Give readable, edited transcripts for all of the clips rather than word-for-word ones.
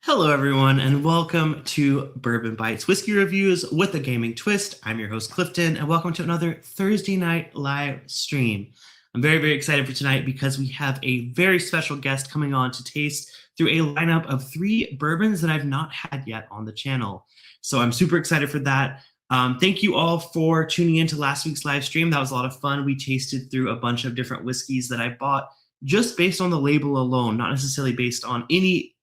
Hello, everyone, and welcome to Bourbon Bytes Whiskey Reviews with a Gaming Twist. I'm your host, Clifton, and welcome to another Thursday night live stream. I'm very excited for tonight because we have a very special guest coming on to taste through a lineup of 3 bourbons that I've not had yet on the channel. So I'm super excited for that. Thank you all for tuning in to last week's live stream. That was a lot of fun. We tasted through a bunch of different whiskeys that I bought just based on the label alone, not necessarily based on any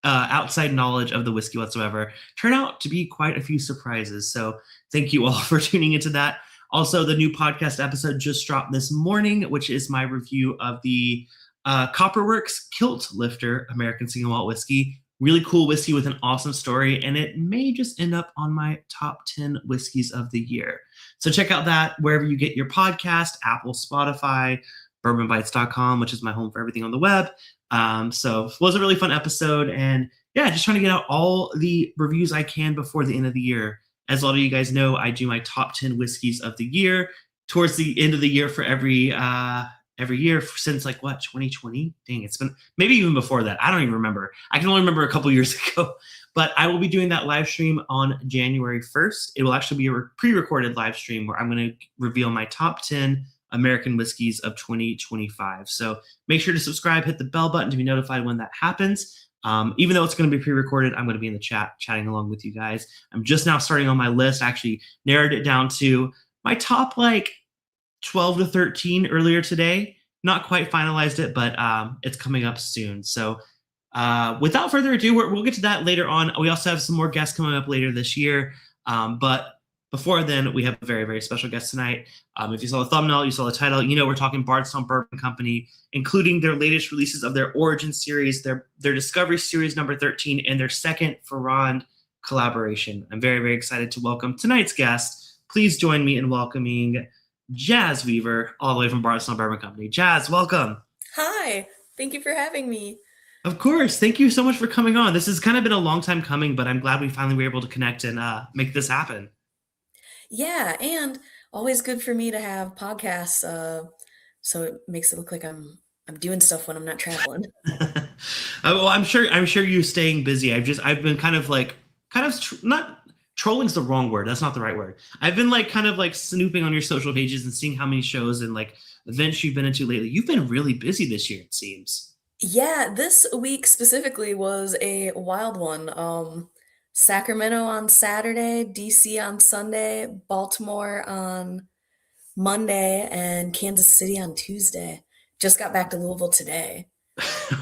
outside knowledge of the whiskey whatsoever. Turn out to be quite a few surprises. So thank you all for tuning into that. Also, the new podcast episode just dropped this morning, which is my review of the Copperworks Kilt Lifter American Single Malt Whiskey. Really cool whiskey with an awesome story, and it may just end up on my top 10 whiskeys of the year. So check out that wherever you get your podcast, Apple, Spotify, bourbonbytes.com, which is my home for everything on the web. So it was a really fun episode, and yeah, just trying to get out all the reviews I can before the end of the year. As a lot of you guys know, I do my top 10 whiskeys of the year towards the end of the year for every year since 2020. Dang, it's been maybe even before that. I don't even remember. I can only remember a couple years ago. But I will be doing that live stream on January 1st. It will actually be a pre-recorded live stream where I'm going to reveal my top 10 American whiskeys of 2025. So make sure to subscribe, hit the bell button to be notified when that happens. Even though it's going to be pre-recorded, I'm going to be in the chat chatting along with you guys. I'm just now starting on my list. I actually narrowed it down to my top 12 to 13 earlier today. Not quite finalized it, but it's coming up soon. So without further ado, we'll get to that later on. We also have some more guests coming up later this year. But before then, we have a very special guest tonight. If you saw the thumbnail, you saw the title, you know we're talking Bardstown Bourbon Company, including their latest releases of their Origin series, their Discovery Series number 13, and their second Ferrand collaboration. I'm very excited to welcome tonight's guest. Please join me in welcoming Jaz'min Weaver, all the way from Bardstown Bourbon Company. Jazz, welcome. Hi, thank you for having me. Of course. Thank you so much for coming on. This has kind of been a long time coming, but I'm glad we finally were able to connect and make this happen. Yeah, and always good for me to have podcasts, so it makes it look like I'm doing stuff when I'm not traveling. Well, I'm sure you're staying busy. I've been not trolling's the wrong word. That's not the right word. I've been snooping on your social pages and seeing how many shows and events you've been into lately. You've been really busy this year, it seems. Yeah, this week specifically was a wild one. Sacramento on Saturday, DC on Sunday, Baltimore on Monday, and Kansas City on Tuesday. Just got back to Louisville today.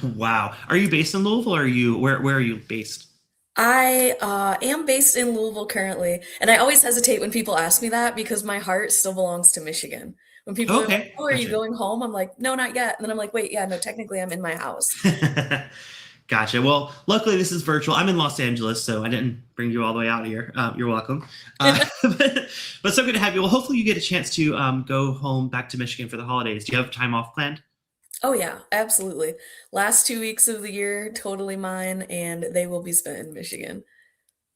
Wow. Are you based in Louisville, or where are you based? I am based in Louisville currently, and I always hesitate when people ask me that because my heart still belongs to Michigan. When people are like, Okay, "Oh, are you gotcha. going home?" I'm like, "No, not yet." And then I'm like, "Wait, yeah, no, technically I'm in my house." Gotcha. Well, luckily this is virtual. I'm in Los Angeles, so I didn't bring you all the way out here. You're welcome. But so good to have you. Well, hopefully you get a chance to go home back to Michigan for the holidays. Do you have time off planned? Oh yeah, absolutely. Last 2 weeks of the year, totally mine, and they will be spent in Michigan.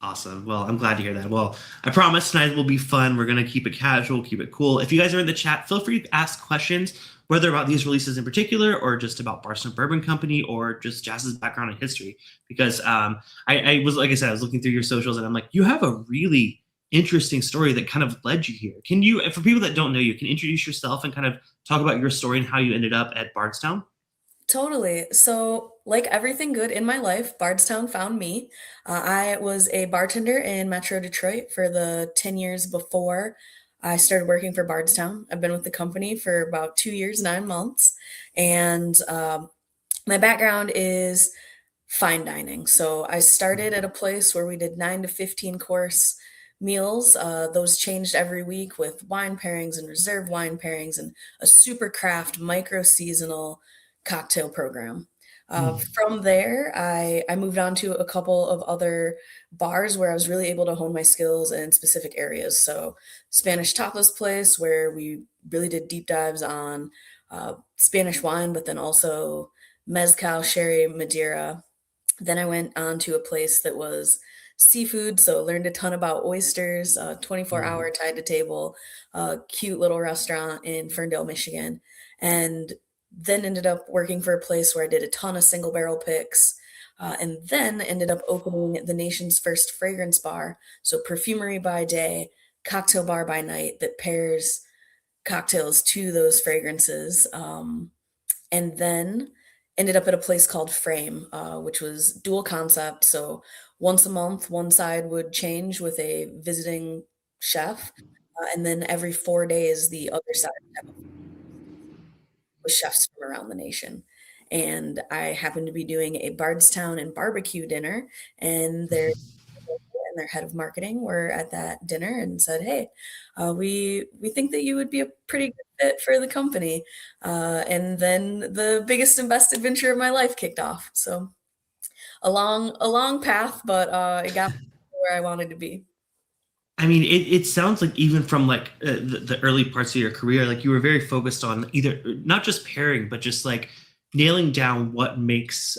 Awesome. Well, I'm glad to hear that. Well, I promise tonight will be fun. We're going to keep it casual, keep it cool. If you guys are in the chat, feel free to ask questions, whether about these releases in particular or just about Bardstown Bourbon Company or just Jazz's background and history. Because I was, like I said, I was looking through your socials and I'm like, you have a really interesting story that kind of led you here. Can you, for people that don't know you, can you introduce yourself and kind of talk about your story and how you ended up at Bardstown? Totally. So, like everything good in my life, Bardstown found me. I was a bartender in Metro Detroit for the 10 years before I started working for Bardstown. I've been with the company for about 2 years, 9 months. And my background is fine dining. So, I started at a place where we did 9 to 15 course meals. Those changed every week with wine pairings and reserve wine pairings and a super craft micro seasonal cocktail program. From there, I moved on to a couple of other bars where I was really able to hone my skills in specific areas. So, Spanish Tapas Place, where we really did deep dives on Spanish wine, but then also Mezcal, Sherry, Madeira. Then I went on to a place that was seafood, so learned a ton about oysters, 24-hour tied to table, cute little restaurant in Ferndale, Michigan. And then ended up working for a place where I did a ton of single barrel picks, and then ended up opening the nation's first fragrance bar. So perfumery by day, cocktail bar by night that pairs cocktails to those fragrances. And then ended up at a place called Frame, which was dual concept. So once a month, one side would change with a visiting chef, and then every 4 days, the other side would have with chefs from around the nation. And I happened to be doing a Bardstown and barbecue dinner, and their head of marketing were at that dinner and said, "Hey, we think that you would be a pretty good fit for the company." And then the biggest and best adventure of my life kicked off. So a long path, but it got me where I wanted to be. I mean, it sounds like even from like the early parts of your career, like you were very focused on either not just pairing, but just like nailing down what makes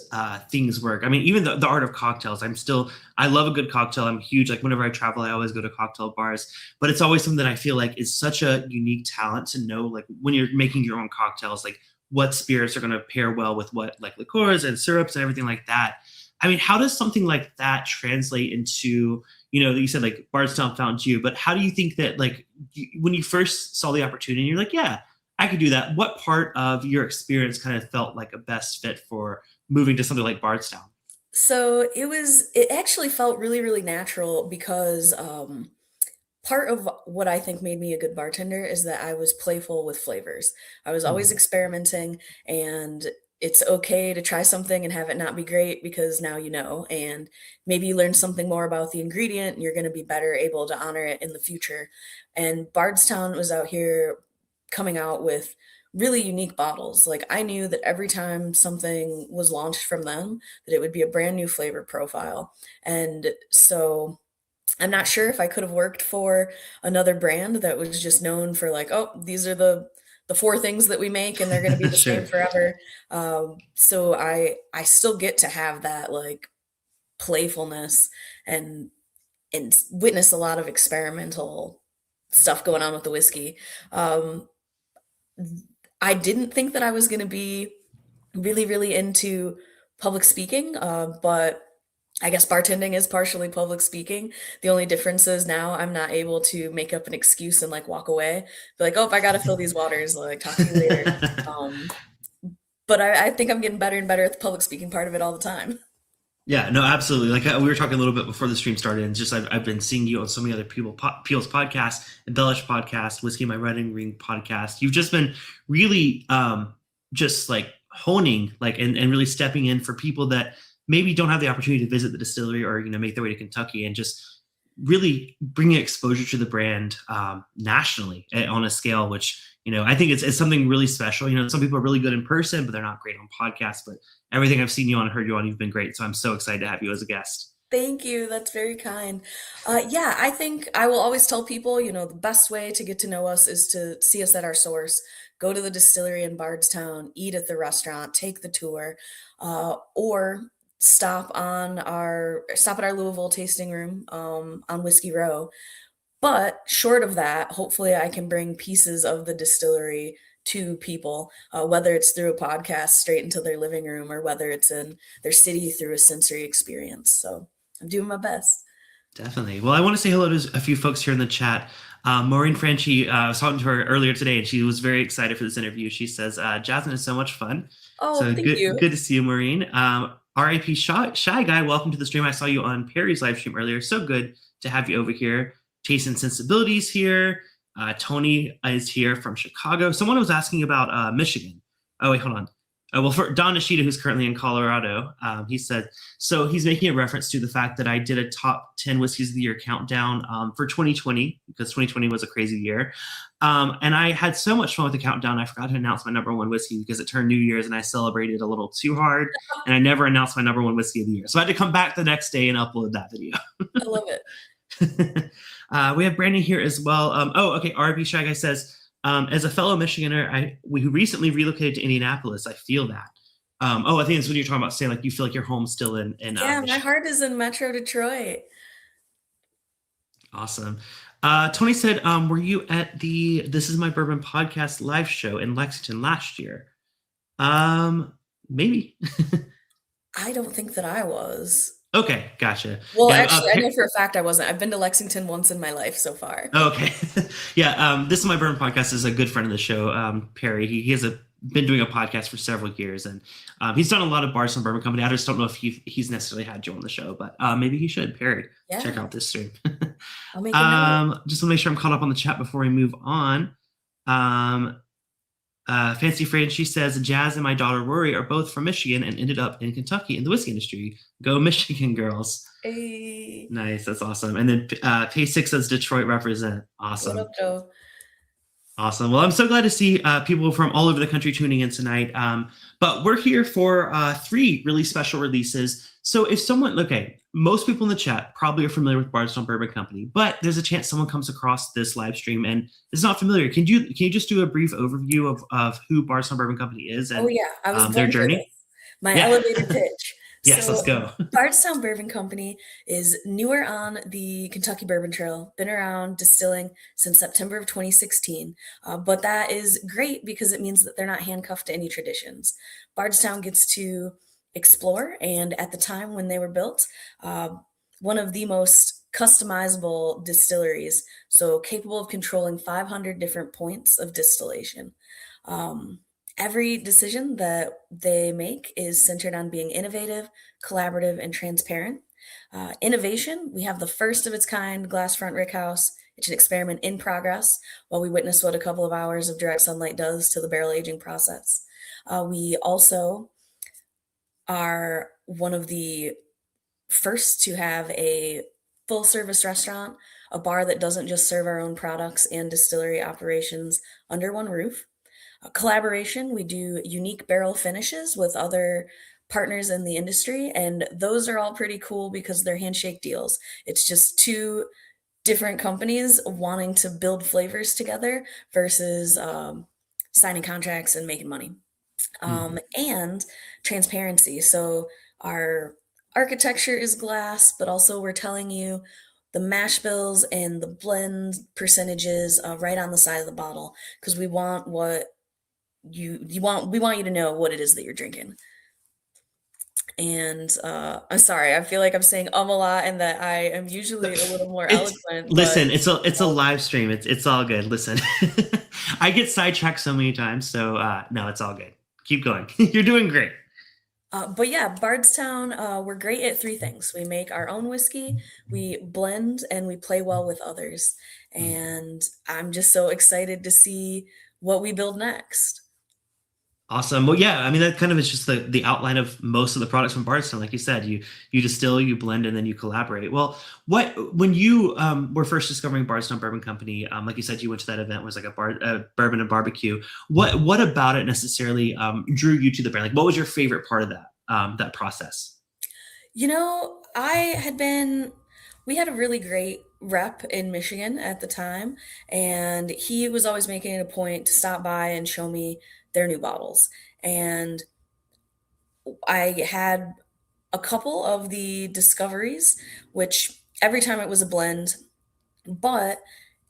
things work. I mean, even the art of cocktails, I love a good cocktail. I'm huge. Like whenever I travel, I always go to cocktail bars, but it's always something that I feel like is such a unique talent to know, like when you're making your own cocktails, like what spirits are going to pair well with what, like liqueurs and syrups and everything like that. I mean, how does something like that translate into, you said like Bardstown found you, but how do you think that like when you first saw the opportunity, you're like, yeah, I could do that. What part of your experience kind of felt like a best fit for moving to something like Bardstown? So it actually felt really, really natural because part of what I think made me a good bartender is that I was playful with flavors. I was always Hmm. experimenting, and it's okay to try something and have it not be great because now you know, and maybe you learn something more about the ingredient and you're going to be better able to honor it in the future. And Bardstown was out here coming out with really unique bottles. Like I knew that every time something was launched from them, that it would be a brand new flavor profile. And so I'm not sure if I could have worked for another brand that was just known for like, oh, these are the four things that we make and they're going to be the Sure. same forever. So I still get to have that like playfulness and witness a lot of experimental stuff going on with the whiskey. Um, I didn't think that I was going to be really, really into public speaking, but I guess bartending is partially public speaking. The only difference is now I'm not able to make up an excuse and like walk away. Be like, oh, I got to fill these waters. Like, talk to you later. Um, but I think I'm getting better and better at the public speaking part of it all the time. Yeah, no, absolutely. Like we were talking a little bit before the stream started, and just I've been seeing you on so many other people's podcasts, Embellish podcast, Whiskey My Wedding Ring podcast. You've just been really just like honing, like and really stepping in for people that maybe don't have the opportunity to visit the distillery or make their way to Kentucky, and just really bringing exposure to the brand nationally on a scale which I think it's something really special. Some people are really good in person but they're not great on podcasts, but everything I've seen you on and heard you on, you've been great, so I'm so excited to have you as a guest. Thank you. That's very kind. Yeah, I think I will always tell people, the best way to get to know us is to see us at our source. Go to the distillery in Bardstown, eat at the restaurant, take the tour, or stop at our Louisville tasting room on Whiskey Row. But short of that, hopefully I can bring pieces of the distillery to people, whether it's through a podcast straight into their living room or whether it's in their city through a sensory experience. So I'm doing my best. Definitely. Well, I want to say hello to a few folks here in the chat. Maureen Franchi, I was talking to her earlier today, and she was very excited for this interview. She says, Jaz'min is so much fun. Oh, So thank you. good to see you, Maureen. RIP Shy Guy, welcome to the stream. I saw you on Perry's live stream earlier. So good to have you over here. Taste and Sensibilities here. Tony is here from Chicago. Someone was asking about Michigan. Oh, wait, hold on. Well, for Don Nishida, who's currently in Colorado, he said, so he's making a reference to the fact that I did a top 10 whiskeys of the year countdown for 2020, because 2020 was a crazy year. And I had so much fun with the countdown, I forgot to announce my number one whiskey because it turned New Year's and I celebrated a little too hard, and I never announced my number one whiskey of the year. So I had to come back the next day and upload that video. I love it. We have Brandon here as well. Okay. RB Shy Guy says, as a fellow Michiganer, we recently relocated to Indianapolis. I feel that. I think it's when you're talking about saying like you feel like your home's still in Yeah, my Michigan. heart is in Metro Detroit. Awesome. Tony said, were you at the This Is My Bourbon podcast live show in Lexington last year? Maybe. I don't think that I was. Okay, gotcha. Well, Yeah. actually, I know for a fact I wasn't. I've been to Lexington once in my life so far. Okay. Yeah. This is my burn podcast is a good friend of the show, Perry. He has been doing a podcast for several years, and he's done a lot of Bardstown Bourbon Company. I just don't know if he's necessarily had you on the show, but maybe he should. Perry, check Yeah, out this stream. I'll make a note. Just to make sure I'm caught up on the chat before we move on. Um, Fancy Fran, she says, Jazz and my daughter Rory are both from Michigan and ended up in Kentucky in the whiskey industry. Go Michigan girls. Hey, Nice, that's awesome. And then P6 says Detroit represent. what Awesome. up, Joe? Awesome. Well, I'm so glad to see people from all over the country tuning in tonight. But we're here for 3 really special releases. So if someone, okay, most people in the chat probably are familiar with Bardstown Bourbon Company, but there's a chance someone comes across this live stream and is not familiar. Can you just do a brief overview of who Bardstown Bourbon Company is and Oh yeah, I was their born for journey? this. My Yeah. elevator pitch. Yes, let's go. Bardstown Bourbon Company is newer on the Kentucky Bourbon Trail, been around distilling since September of 2016. But that is great because it means that they're not handcuffed to any traditions. Bardstown gets to explore, and at the time when they were built, one of the most customizable distilleries, so capable of controlling 500 different points of distillation. Um, Every decision that they make is centered on being innovative, collaborative, and transparent. Innovation, we have the first of its kind glass front rickhouse. It's an experiment in progress while we witness what a couple of hours of direct sunlight does to the barrel aging process. We also are one of the first to have a full service restaurant, a bar that doesn't just serve our own products and distillery operations under one roof. Collaboration, we do unique barrel finishes with other partners in the industry, and those are all pretty cool because they're handshake deals. It's just 2 different companies wanting to build flavors together versus signing contracts and making money. And transparency. So our architecture is glass, but also we're telling you the mash bills and the blend percentages right on the side of the bottle because we want what you want. We want you to know what it is that you're drinking. And I'm sorry, I feel like I'm saying a lot and that I am usually a little more eloquent. Listen, it's a live stream. It's all good. Listen, I get sidetracked so many times, so no, it's all good. Keep going. You're doing great. But yeah, Bardstown, we're great at 3 things. We make our own whiskey, we blend, and we play well with others. And I'm just so excited to see what we build next. Awesome. Well, yeah, I mean, that kind of is just the outline of most of the products from Bardstown. Like you said, you distill, you blend, and then you collaborate. Well, when you were first discovering Bardstown Bourbon Company, like you said, you went to that event, was like a bourbon and barbecue. What about it necessarily drew you to the brand? Like, what was your favorite part of that process? You know, we had a really great rep in Michigan at the time, and he was always making it a point to stop by and show me their new bottles. And I had a couple of the discoveries, which every time it was a blend, but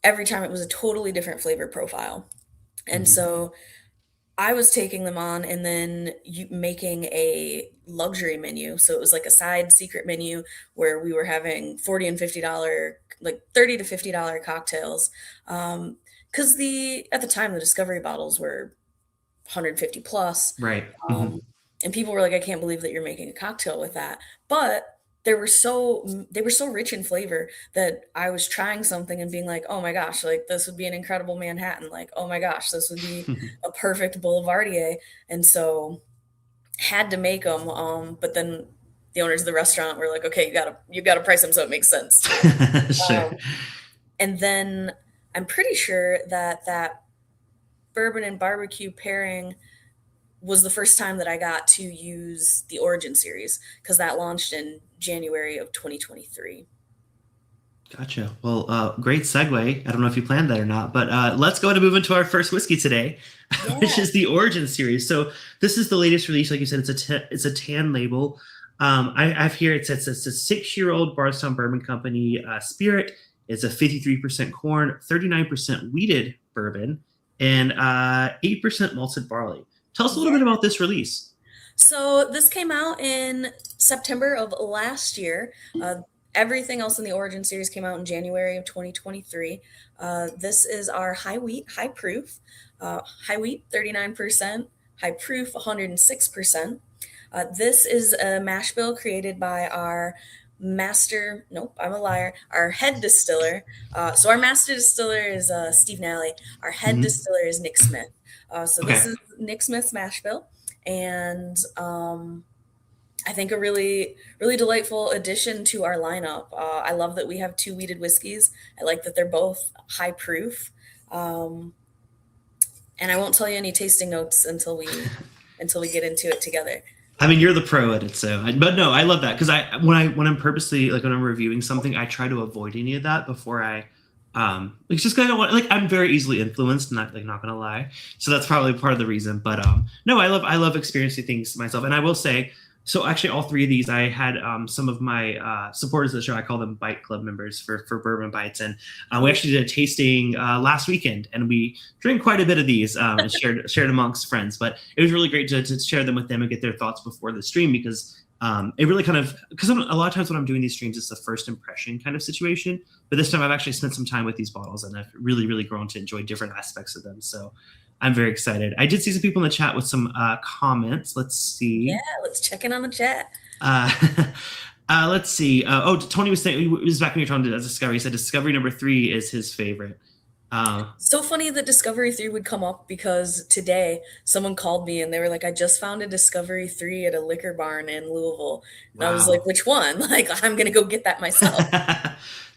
every time it was a totally different flavor profile. And so I was taking them on and then making a luxury menu. So it was like a side secret menu where we were having $40 and $50, like $30 to $50 cocktails. Because at the time the Discovery bottles were 150 plus. Right. And people were like, I can't believe that you're making a cocktail with that. But they were so rich in flavor that I was trying something and being like, oh my gosh, like this would be an incredible Manhattan. Like, oh my gosh, this would be a perfect Boulevardier. And so had to make them. But then the owners of the restaurant were like, okay, you gotta price them so it makes sense. Sure. And then I'm pretty sure that bourbon and barbecue pairing was the first time that I got to use the Origin series because that launched in January of 2023. Gotcha. Well, great segue. I don't know if you planned that or not, but let's go ahead and move into our first whiskey today, which is the Origin series. So this is the latest release. Like you said, it's a tan label. I've here it says it's a 6-year-old Bardstown Bourbon Company spirit. It's a 53% corn, 39% wheated bourbon, and 8% malted barley. Tell us a little bit about this release. So this came out in September of last year. Everything else in the Origin series came out in January of 2023. This is our high wheat, high proof. High wheat, 39%, high proof, 106%. This is a mash bill created by our nope, I'm a liar, our head distiller. So our master distiller is Steve Nally. Our head Hmm. distiller is Nick Smith. So this Okay. is Nick Smith's mash bill. And I think a really delightful addition to our lineup. I love that we have two wheated whiskeys. I like that they're both high proof. Um, and I won't tell you any tasting notes until we get into it together. I mean, you're the pro at it, but no, I love that because when I'm purposely like when I'm reviewing something, I try to avoid any of that before I it's just kind of like I'm very easily influenced, not gonna lie. So that's probably part of the reason. But no, I love experiencing things myself, and I will say. So actually, all three of these, I had some of my supporters of the show. I call them Bite Club members for Bourbon Bytes, and we actually did a tasting last weekend, and we drank quite a bit of these and shared amongst friends. But it was really great to share them with them and get their thoughts before the stream because it really kind of because a lot of times when I'm doing these streams, it's the first impression kind of situation. But this time, I've actually spent some time with these bottles, and I've really grown to enjoy different aspects of them. So I'm very excited. I did see some people in the chat with some comments. Let's Yeah, see. let's check in on the chat. Uh, let's see. Tony was saying, he was back when you were talking to Discovery. He said Discovery number 3 is his favorite. So funny that Discovery 3 would come up because today someone called me and they were like, I just found a Discovery 3 at a liquor barn in Louisville. And I was like, Wow. which one? Like, I'm going to go get that myself.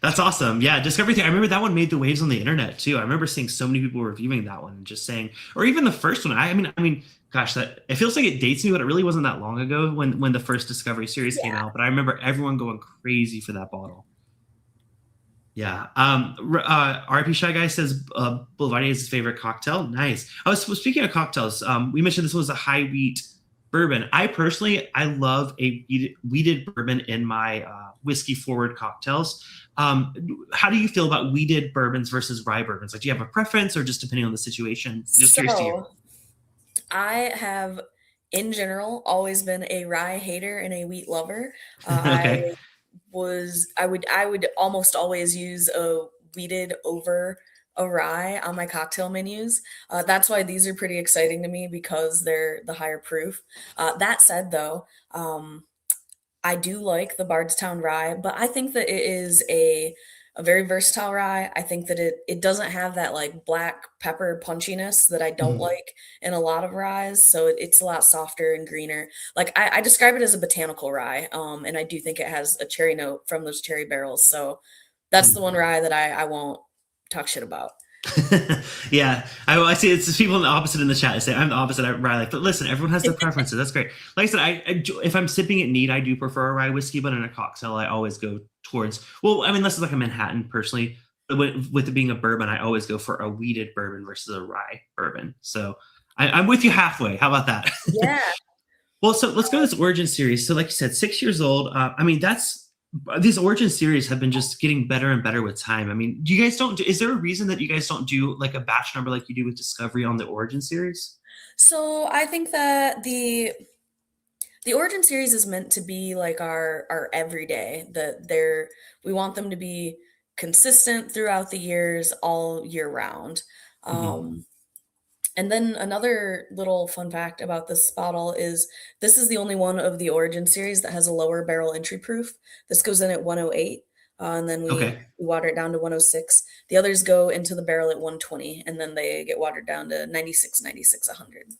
That's awesome. Yeah, Discovery 3. I remember that one made the waves on the internet too. I remember seeing so many people reviewing that one and just saying, or even the first one. I mean, gosh, that it feels like it dates me, but it really wasn't that long ago when the first Discovery series came Yeah. out. But I remember everyone going crazy for that bottle. Yeah. RP Shy Guy says Boulevardier is his favorite cocktail. Nice. Speaking of cocktails. We mentioned this was a high wheat bourbon. I love a wheated bourbon in my whiskey forward cocktails. How do you feel about wheated bourbons versus rye bourbons? Like, do you have a preference, or just depending on the situation? Just curious to hear. So I have, in general, always been a rye hater and a wheat lover. Okay. I would almost always use a wheated over a rye on my cocktail menus. That's why these are pretty exciting to me because they're the higher proof. That said, though, I do like the Bardstown rye, but I think that it is a very versatile rye. I think that it doesn't have that like black pepper punchiness that I don't Mhm. like in a lot of ryes. So it's a lot softer and greener. Like I describe it as a botanical rye, and I do think it has a cherry note from those cherry barrels. So that's the one rye that I won't talk shit about. Yeah, I see. It's people in the opposite in the chat. I say I'm the opposite. I rye like, but listen, everyone has their preferences. That's great. Like I said, if I'm sipping it neat, I do prefer a rye whiskey, but in a cocktail, I always go towards. Well, I mean, unless it's like a Manhattan, personally. But with it being a bourbon, I always go for a wheated bourbon versus a rye bourbon. So I'm with you halfway. How about that? Yeah. Well, so let's go to this Origin series. So, like you said, 6 years old. I mean, that's these Origin series have been just getting better and better with time. I mean, do you guys don't do? Is there a reason that you guys don't do like a batch number like you do with Discovery on the Origin series? So I think that the Origin series is meant to be like our everyday. That we want them to be consistent throughout the years, all year round. Hmm. Um, and then another little fun fact about this bottle is this is the only one of the Origin series that has a lower barrel entry proof. This goes in at 108, and then we Okay, water it down to 106. The others go into the barrel at 120, and then they get watered down to 96, 96, 100.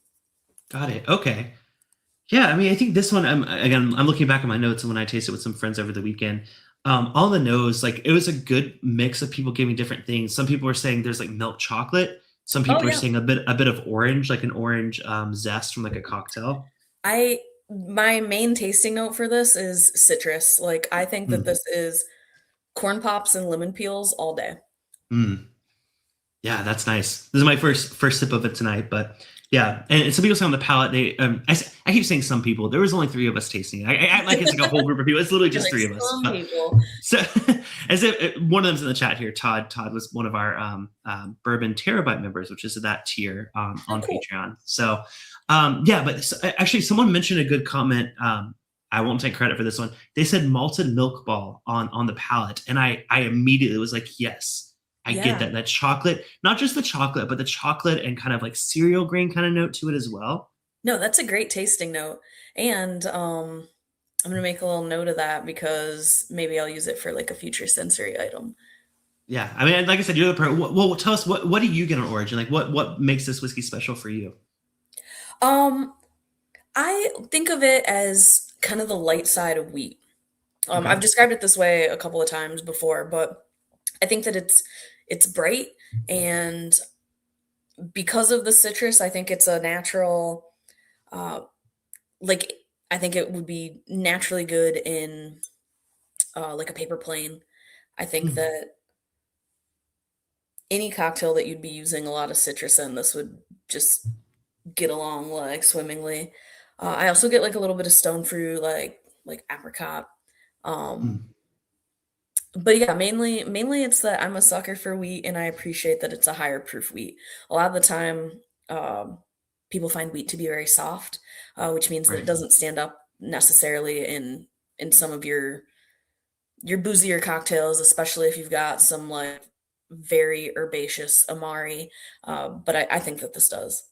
got it. Okay, yeah. I mean, I think this one. I'm looking back at my notes and when I tasted it with some friends over the weekend. On the nose, like it was a good mix of people giving different things. Some people were saying there's like milk chocolate. Some Oh people are yeah. saying a bit of orange, like an orange zest from like a cocktail. I My main tasting note for this is citrus. Like I think that Mm, this is corn pops and lemon peels all day. mm. Yeah, that's nice. This is my first sip of it tonight, but Yeah, and some people say on the palate, I keep saying some people. There was only three of us tasting it. I act like it's like a whole group of people. It's literally You're just like three of us. some But people. so, as if one of them's in the chat here, Todd. Todd was one of our Bourbon Terabyte members, which is that tier Oh, on cool. Patreon. So, yeah, but actually, someone mentioned a good comment. I won't take credit for this one. They said malted milk ball on the palate, and I immediately was like, yes. I get Yeah. that chocolate, not just the chocolate, but the chocolate and kind of like cereal grain kind of note to it as well. No, that's a great tasting note. And I'm gonna make a little note of that because maybe I'll use it for like a future sensory item. Yeah, I mean, like I said, you're the pro. Well, tell us what do you get on Origin? Like, what makes this whiskey special for you? Um, I think of it as kind of the light side of wheat. I've Okay. described it this way a couple of times before, but I think that it's bright, and because of the citrus, I think it's a natural, uh, like I think it would be naturally good in like a paper plane. I think Mm, that any cocktail that you'd be using a lot of citrus in, this would just get along like swimmingly. I also get like a little bit of stone fruit, like apricot. Um, mm. but yeah, mainly it's that I'm a sucker for wheat, and I appreciate that it's a higher proof wheat. A lot of the time, um, people find wheat to be very soft, which means that it Right. doesn't stand up necessarily in some of your boozier cocktails, especially if you've got some like very herbaceous amari. But I think that this does.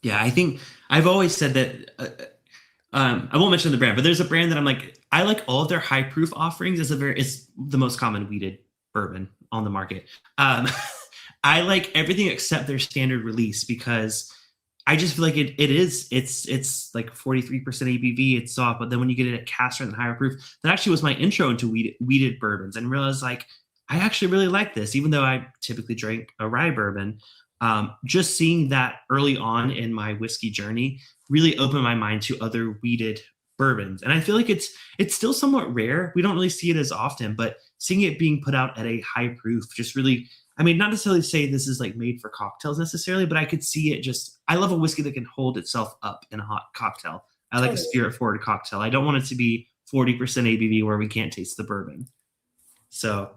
Yeah, I think I've always said that. I won't mention the brand, but there's a brand that I'm like, I like all of their high proof offerings. It's the most common weeded bourbon on the market. Um, I like everything except their standard release because I just feel like it's like 43% ABV. It's soft, but then when you get it at caster and higher proof, that actually was my intro into weeded bourbons, and realized like I actually really like this, even though I typically drink a rye bourbon. Just seeing that early on in my whiskey journey really opened my mind to other weeded bourbons, and I feel like it's still somewhat rare. We don't really see it as often, but seeing it being put out at a high proof just really, I mean, not necessarily say this is like made for cocktails necessarily, but I could see it just, I love a whiskey that can hold itself up in a hot cocktail. I like a Totally. spirit forward cocktail. I don't want it to be 40% ABV where we can't taste the bourbon. So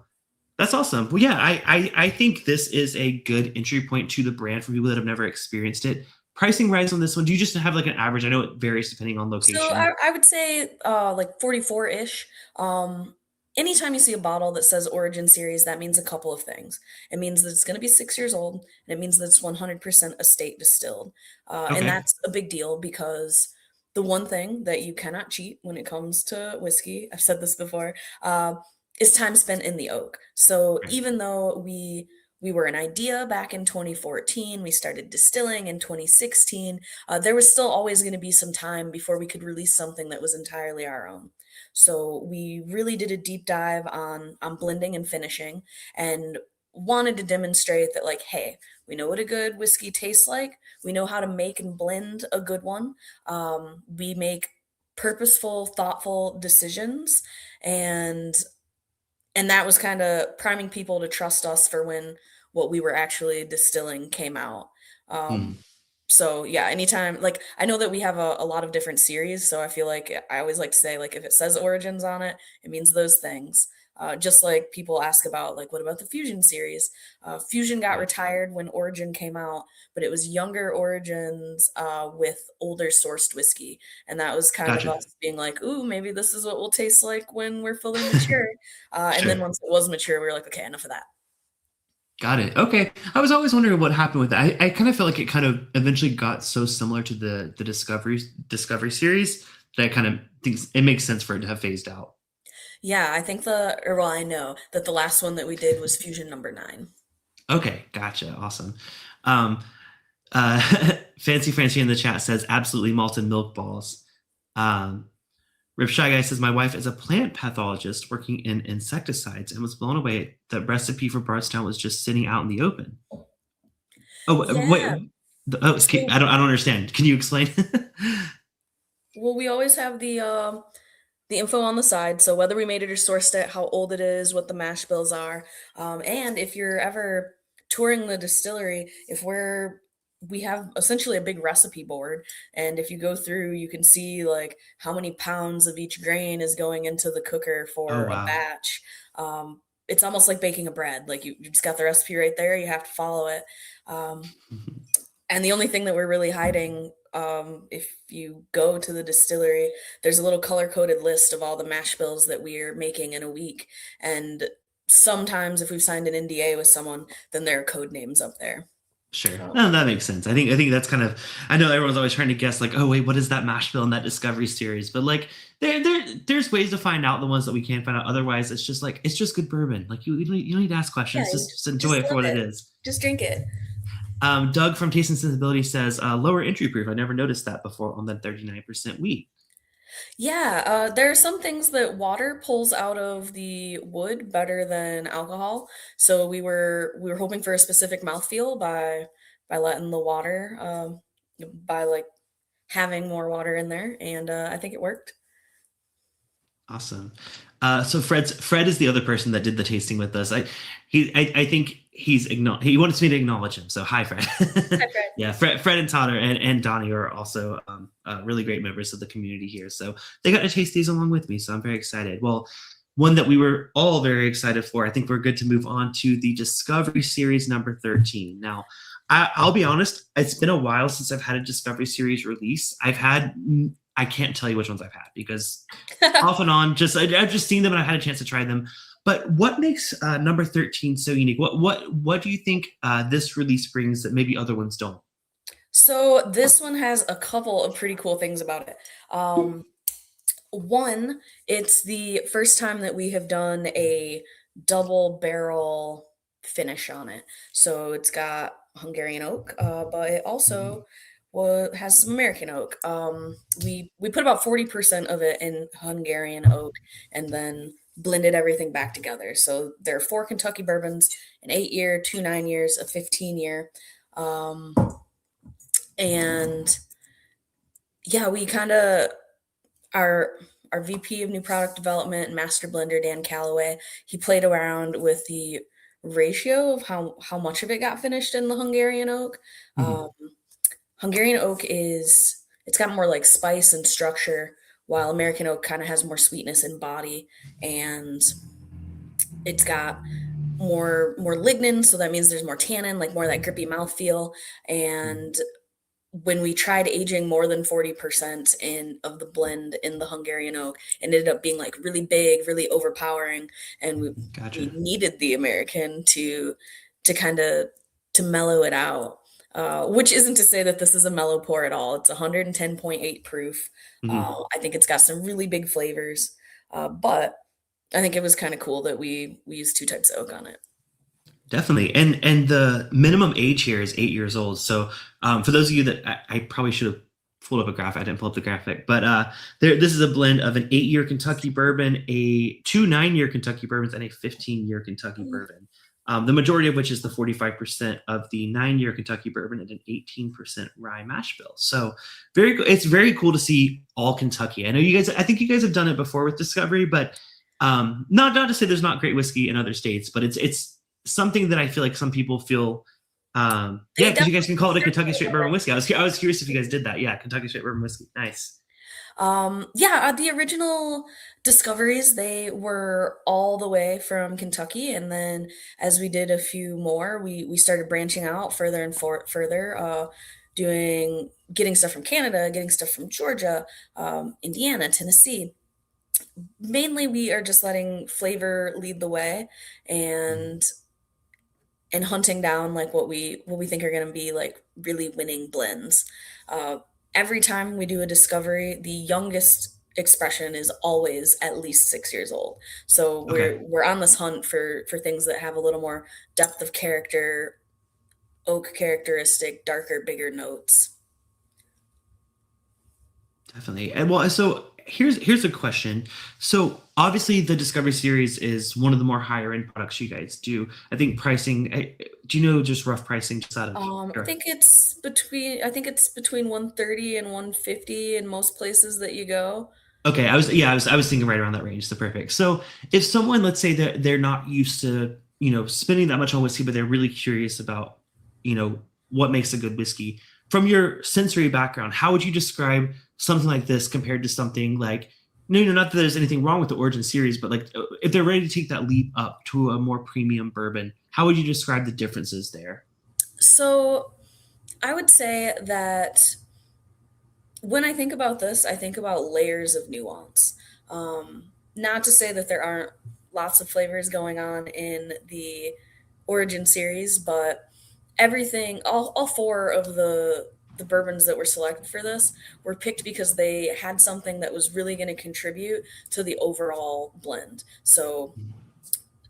that's awesome. Well, yeah, I think this is a good entry point to the brand for people that have never experienced it. Pricing rise on this one, do you just have like an average? I know it varies depending on So location. I would say like 44-ish. Anytime you see a bottle that says Origin Series, that means a couple of things. It means that it's going to be 6 years old, and it means that it's 100% estate distilled. And Okay. that's a big deal because the one thing that you cannot cheat when it comes to whiskey, I've said this before, is time spent in the oak. So Right. even though we were an idea back in 2014, we started distilling in 2016, there was still always going to be some time before we could release something that was entirely our own. So we really did a deep dive on blending and finishing, and wanted to demonstrate that, like, hey, we know what a good whiskey tastes like. We know how to make and blend a good one. We make purposeful, thoughtful decisions, and that was kind of priming people to trust us for when what we were actually distilling came out. Um, Hmm. so yeah, anytime, like, I know that we have a lot of different series, so I feel like I always like to say, like, if it says Origins on it, it means those things. Just like people ask about, like, what about the Fusion series? Fusion got Right. retired when Origin came out, but it was younger Origins with older sourced whiskey, and that was kind of Gotcha. us being like, ooh, maybe this is what we'll taste like when we're fully mature. And then Sure. once it was mature, we were like, okay, enough of that. Got it. Okay. I was always wondering what happened with that. I kind of felt like it kind of eventually got so similar to the Discovery series that I kind of think it makes sense for it to have phased out. Yeah, I think or well, I know that the last one that we did was Fusion number 9. Okay, gotcha. Awesome. Um, Fancy Francie in the chat says absolutely malted milk balls. Um, Rip Shy Guy says my wife is a plant pathologist working in insecticides and was blown away that recipe for Bardstown was just sitting out in the open. Oh Yeah. wait, oh, okay, So, I don't understand. Can you explain? well, we always have the info on the side. So whether we made it or sourced it, how old it is, what the mash bills are, and if you're ever touring the distillery, if we're we have essentially a big recipe board, and if you go through, you can see like how many pounds of each grain is going into the cooker Oh, for a wow. batch. It's almost like baking a bread. Like you just got the recipe right there. You have to follow it. Um, and the only thing that we're really hiding, if you go to the distillery, there's a little color coded list of all the mash bills that we are making in a week. And sometimes if we've signed an NDA with someone, then there are code names up there. Sure. Um, No, that makes sense. I think that's kind of, I know everyone's always trying to guess like, oh wait, what is that mash bill in that Discovery series? But like there's ways to find out the ones that we can't find out. Otherwise, it's just like it's just good bourbon. Like you don't need to ask yeah, questions. Just enjoy just it for love what it it. is. Just drink it. Doug from Taste and Sensibility says lower entry proof. I never noticed that before on that 39% wheat. Yeah, there are some things that water pulls out of the wood better than alcohol. So we were hoping for a specific mouthfeel by letting the water by like having more water in there, and I think it worked. Awesome. So Fred is the other person that did the tasting with us. I think he wants me to acknowledge him. So hi, Fred. Hi, Fred. Yeah, Fred and Todd and Donnie are also really great members of the community here. So they got to taste these along with me. So I'm very excited. Well, one that we were all very excited for. I think we're good to move on to the Discovery Series number 13. Now, I'll be honest, it's been a while since I've had a Discovery Series release. I can't tell you which ones I've had because off and on, I've just seen them and I've had a chance to try them. But what makes number 13 so unique? What do you think this release brings that maybe other ones don't? So this one has a couple of pretty cool things about it. One, it's the first time that we have done a double barrel finish on it. So it's got Hungarian oak, but it also has some American oak. We put about 40% of it in Hungarian oak and then blended everything back together. So there are 4 Kentucky bourbons, an 8-year, 2 9 years, a 15-year. And yeah, we kind of our VP of new product development and master blender Dan Calloway, he played around with the ratio of how much of it got finished in the Hungarian oak. Mhm. Um, Hungarian oak it's got more like spice and structure, while American oak kind of has more sweetness and body, and it's got more lignin, so that means there's more tannin, like more of that grippy mouthfeel. And when we tried aging more than 40% in of the blend in the Hungarian oak, it ended up being like really big, really overpowering, and we Gotcha. needed the American to kind of to mellow it out. Which isn't to say that this is a mellow pour at all. It's 110.8 proof. Mhm. I think it's got some really big flavors, but I think it was kind of cool that we used 2 types of oak on it. Definitely. And the minimum age here is 8 years old. So for those of you that I probably should have pulled up a graphic, I didn't pull up the graphic, but this is a blend of an 8-year Kentucky bourbon, 2 9-year Kentucky bourbons, and a 15-year Kentucky bourbon. The majority of which is the 45% of the 9-year Kentucky bourbon and an 18% rye mash bill. So it's very cool to see all Kentucky. I think you guys have done it before with Discovery, but not to say there's not great whiskey in other states, but it's something that I feel like some people feel. They Yeah, because you guys definitely can call it a Kentucky deserve straight it. bourbon whiskey. I was curious if you guys did that. Yeah, Kentucky straight bourbon whiskey. Nice. Yeah, the original discoveries, they were all the way from Kentucky, and then as we did a few more, we started branching out further and further, doing getting stuff from Canada, getting stuff from Georgia, Indiana, Tennessee. Mainly, we are just letting flavor lead the way, Mhm. and hunting down like what we think are going to be like really winning blends. Uh, every time we do a discovery, the youngest expression is always at least 6 years old. So Okay. we're on this hunt for things that have a little more depth of character, oak characteristic, darker, bigger notes. Definitely. And well, so here's a question. So obviously the Discovery series is one of the more higher end products you guys do. I think pricing, do you know just rough pricing just out of I sure. think it's between 130 and 150 in most places that you go. Okay, I was thinking right around that range. So perfect. So if someone, let's say that they're not used to, spending that much on whiskey, but they're really curious about, you know, what makes a good whiskey. From your sensory background, how would you describe something like this compared to something like, no, not that there's anything wrong with the Origin series, but like if they're ready to take that leap up to a more premium bourbon, how would you describe the differences there? So I would say that when I think about this, I think about layers of nuance. Not to say that there aren't lots of flavors going on in the Origin series, but everything, all four of the bourbons that were selected for this were picked because they had something that was really going to contribute to the overall blend. So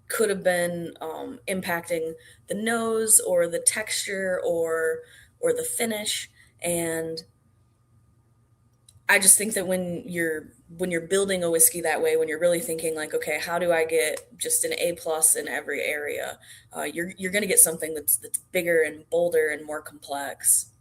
could have been impacting the nose or the texture or the finish. And I just think that when you're building a whiskey that way, when you're really thinking like, okay, how do I get just an A plus in every area? You're going to get something that's bigger and bolder and more complex.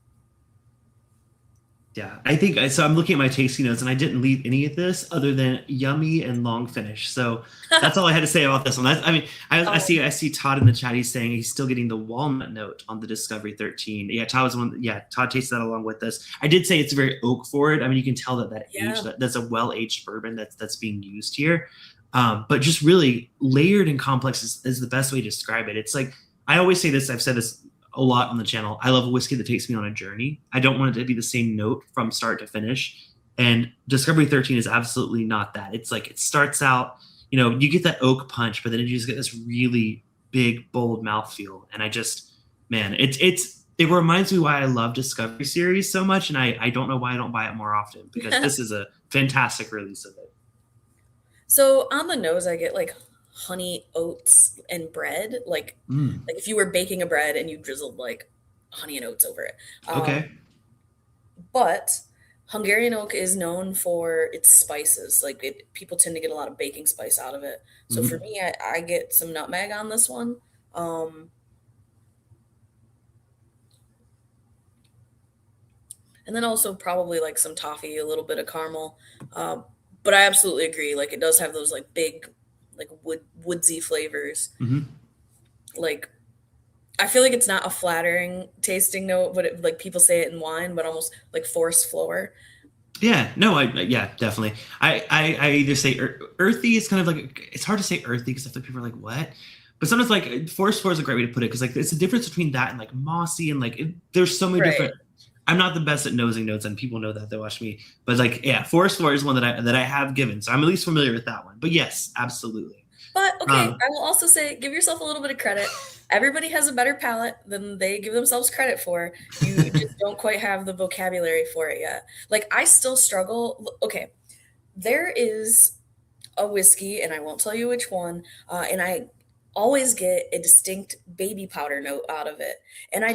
Yeah, I think so. I'm looking at my tasting notes, and I didn't leave any of this other than yummy and long finish. So that's all I had to say about this one. I mean, Oh, I see Todd in the chat. He's saying he's still getting the walnut note on the Discovery 13. Yeah, Todd was one. Yeah, Todd tasted that along with us. I did say it's very oak forward. I mean, you can tell that age yeah, that's a well aged bourbon that's being used here. But just really layered and complex is the best way to describe it. It's like I always say this. I've said this a lot on the channel. I love a whiskey that takes me on a journey. I don't want it to be the same note from start to finish. And Discovery 13 is absolutely not that. It's like it starts out, you get that oak punch, but then you just get this really big, bold mouthfeel. And I just, man, it reminds me why I love Discovery series so much. And I don't know why I don't buy it more often because yeah. this is a fantastic release of it. So on the nose, I get like honey oats and bread, Mm, like if you were baking a bread and you drizzled like honey and oats over it. okay. But Hungarian oak is known for its spices. People tend to get a lot of baking spice out of it. So for Mm-hmm. me, I get some nutmeg on this one. Um, and then also probably like some toffee, a little bit of caramel. Uh, but I absolutely agree. Like it does have those like big, like woodsy flavors. Mm-hmm. Like I feel like it's not a flattering tasting note, but like people say it in wine, but almost like forest floor. Yeah, no, yeah, definitely. I either say earthy is kind of like it's hard to say earthy because I feel like people are like what, but sometimes like forest floor is a great way to put it because like it's a difference between that and like mossy and like there's so many Right. different. I'm not the best at nosing notes, and people know that they watch me. But like, yeah, forest floor is one that I have given, so I'm at least familiar with that one. But yes, absolutely. But okay, Um, I will also say give yourself a little bit of credit. Everybody has a better palate than they give themselves credit for. You just don't quite have the vocabulary for it yet. Like I still struggle. Okay, there is a whiskey, and I won't tell you which one, and I always get a distinct baby powder note out of it. And oh, I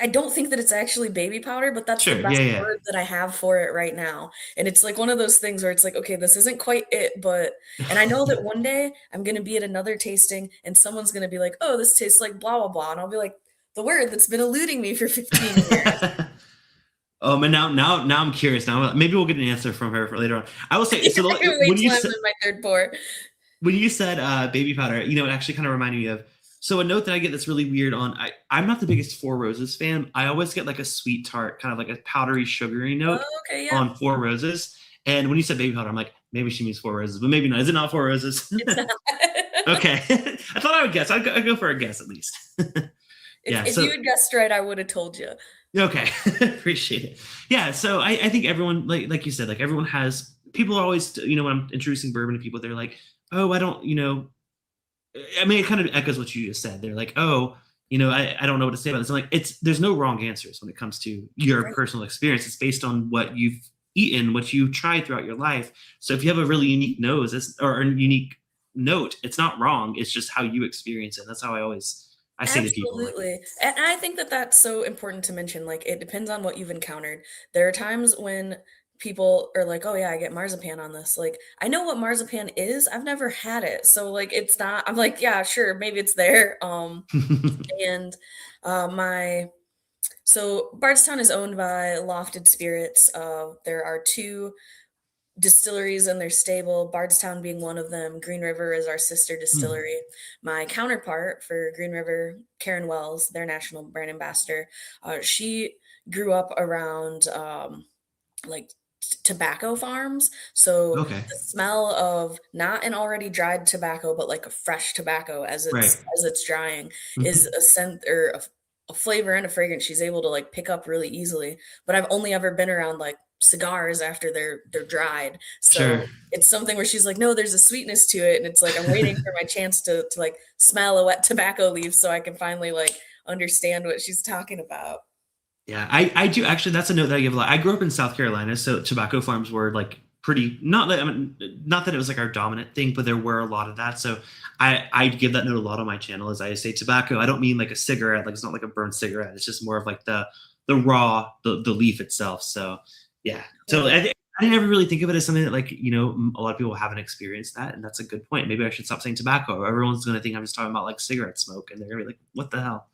don't think that it's actually baby powder, but that's the sure, yeah, best yeah. word that I have for it right now. And it's like one of those things where it's like, okay, this isn't quite it, but and I know that one day I'm gonna be at another tasting and someone's gonna be like, oh, this tastes like blah blah blah. And I'll be like, the word that's been eluding me for 15 years. And now I'm curious. Now maybe we'll get an answer from her for later on. I will say so. Wait till I'm in my third pour. When you said baby powder, it actually kind of reminded me of so a note that I get that's really weird on I'm not the biggest Four Roses fan. I always get like a sweet tart, kind of like a powdery, sugary Oh, note okay, yeah. on Four Roses. And when you said baby powder, I'm like, maybe she means Four Roses, but maybe not. Is it not Four Roses? It's not. Okay. I thought I would guess. I'd go for a guess at least. if Yeah. if you So had guessed right, I would have told you. okay. Appreciate it. Yeah. So I think everyone like you said, like everyone has people are always when I'm introducing bourbon to people, they're like, oh, I don't, I mean, it kind of echoes what you just said. They're like, oh, I don't know what to say about this. I'm like, there's no wrong answers when it comes to your Right. personal experience. It's based on what you've eaten, what you've tried throughout your life. So if you have a really unique nose or a unique note, it's not wrong. It's just how you experience it. That's how I say to people like, Absolutely. And I think that that's so important to mention. Like, it depends on what you've encountered. There are times when people are like, "Oh yeah, I get marzipan on this." Like, I know what marzipan is. I've never had it. So like it's not I'm like, "Yeah, sure, maybe it's there." And my so Bardstown is owned by Lofted Spirits. There are two distilleries in their stable, Bardstown being one of them. Green River is our sister Hmm. distillery. My counterpart for Green River, Karen Wells, their national brand ambassador, she grew up around like tobacco farms. So Okay. the smell of not an already dried tobacco, but like a fresh tobacco Right. as it's drying is Hmm. a scent or a flavor and a fragrance she's able to like pick up really easily. But I've only ever been around like cigars after they're dried. Sure. So it's something where she's like, no, there's a sweetness to it. And it's like I'm waiting for my chance to like smell a wet tobacco leaf so I can finally like understand what she's talking about. Yeah, I do actually. That's a note that I give a lot. I grew up in South Carolina, so tobacco farms were like pretty. Not that I mean, not that it was like our dominant thing, but there were a lot of that. So I give that note a lot on my channel as I say tobacco. I don't mean like a cigarette, like it's not like a burnt cigarette. It's just more of like the raw the leaf itself. So yeah. So Right. I didn't ever really think of it as something that like a lot of people haven't experienced that, and that's a good point. Maybe I should stop saying tobacco. Everyone's going to think I'm just talking about like cigarette smoke, and they're going to be like, "What the hell?"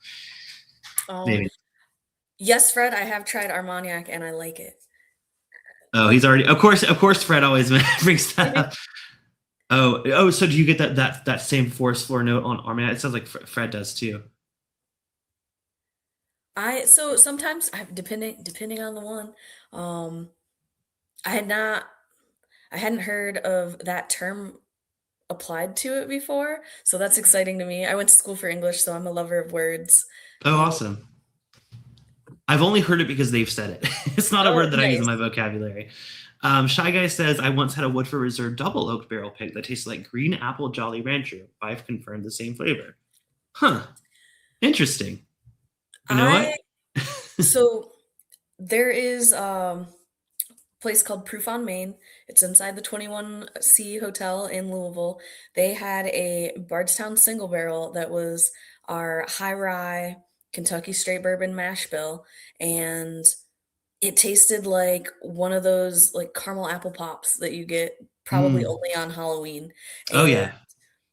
Um, Maybe. yes, Fred, I have tried Armagnac and I like it. Oh, he's already. Of course, Fred always brings that up. Oh. So do you get that same force floor note on Army? It sounds like Fred does too. So sometimes depending on the one, um, I had not I hadn't heard of that term applied to it before, so that's exciting to me. I went to school for English, so I'm a lover of words. Oh, Um, awesome. I've only heard it because they've said it. It's not a oh, word that I use in my nice. vocabulary. Shy Guy says, I once had a Woodford Reserve double oak barrel pick that tasted like green apple Jolly Rancher. Wife confirmed the same flavor. Huh. Interesting. You know I what? so there is place called Proof on Main. It's inside the 21C Hotel in Louisville. They had a Bardstown single barrel that was our high rye Kentucky straight bourbon mash bill, and it tasted like one of those like caramel apple pops that you get probably Mm. only on Halloween. Oh And yeah.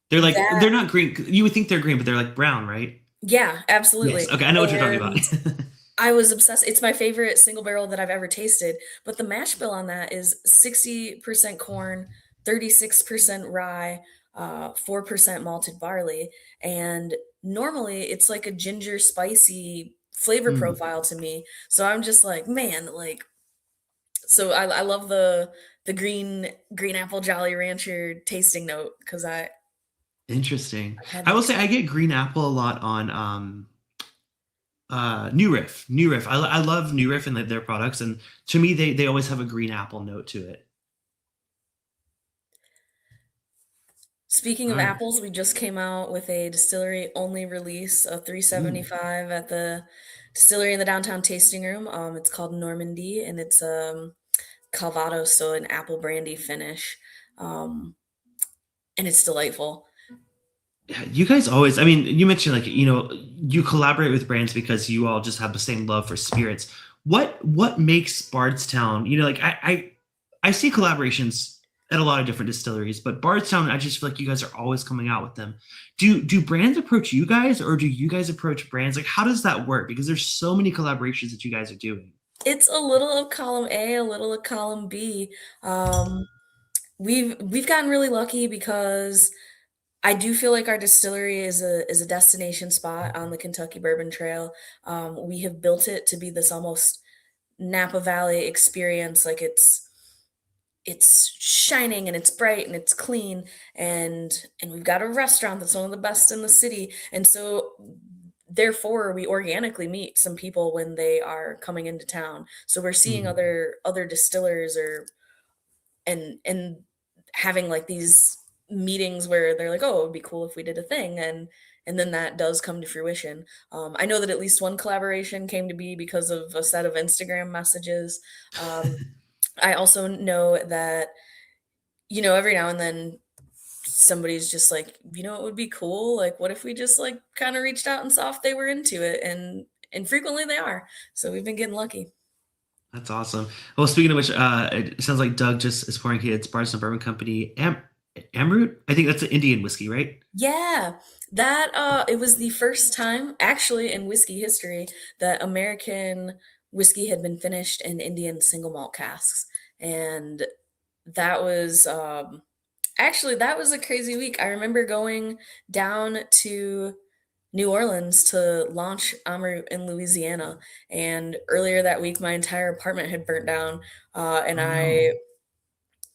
They're that, not green. You would think they're green, but they're like brown, right? yeah, Yes. absolutely. Okay, I know what you're talking about. And I was obsessed. It's my favorite single barrel that I've ever tasted, but the mash bill on that is 60% corn, 36% rye, 4% malted barley, and normally it's like a ginger spicy flavor Mm. profile to me. So I'm just like, man, like so I love the green apple Jolly Rancher tasting note because Interesting. I've had I that will say I experience. get green apple a lot on New Riff. New Riff. I love New Riff and their products, and to me they always have a green apple note to it. Speaking All of right. apples, we just came out with a distillery only release, a Ooh. 375 at the distillery in the downtown tasting room. It's called Normandy and it's Calvados, so an apple brandy finish. Um, and it's delightful. Yeah, you guys always, I mean, you mentioned like, you collaborate with brands because you all just have the same love for spirits. What makes Bardstown, like I see collaborations at a lot of different distilleries, but Bardstown, I just feel like you guys are always coming out with them. Do brands approach you guys or do you guys approach brands? Like how does that work? Because there's so many collaborations that you guys are doing. It's a little of column A, a little of column B. Um, we've gotten really lucky because I do feel like our distillery is a destination spot on the Kentucky Bourbon Trail. We have built it to be this almost Napa Valley experience. Like it's shining and it's bright and it's clean and we've got a restaurant that's one of the best in the city. And so therefore we organically meet some people when they are coming into town. So we're seeing Mm. other distillers or and having like these meetings where they're like, oh, it would be cool if we did a thing, and then that does come to fruition. I know that at least one collaboration came to be because of a set of Instagram messages. I also know that every now and then somebody's just like, it would be cool. Like, what if we just like kind of reached out and saw if they were into it, and frequently they are. So we've been getting lucky. That's awesome. Well, speaking of which, it sounds like Doug just is pouring his Bardstown Bourbon Company Amroot. I think that's an Indian whiskey, right? Yeah, that it was the first time actually in whiskey history that American whiskey had been finished in Indian single malt casks. And that was actually that was a crazy week. I remember going down to New Orleans to launch Amrut in Louisiana, and earlier that week, my entire apartment had burnt down, and Oh I no.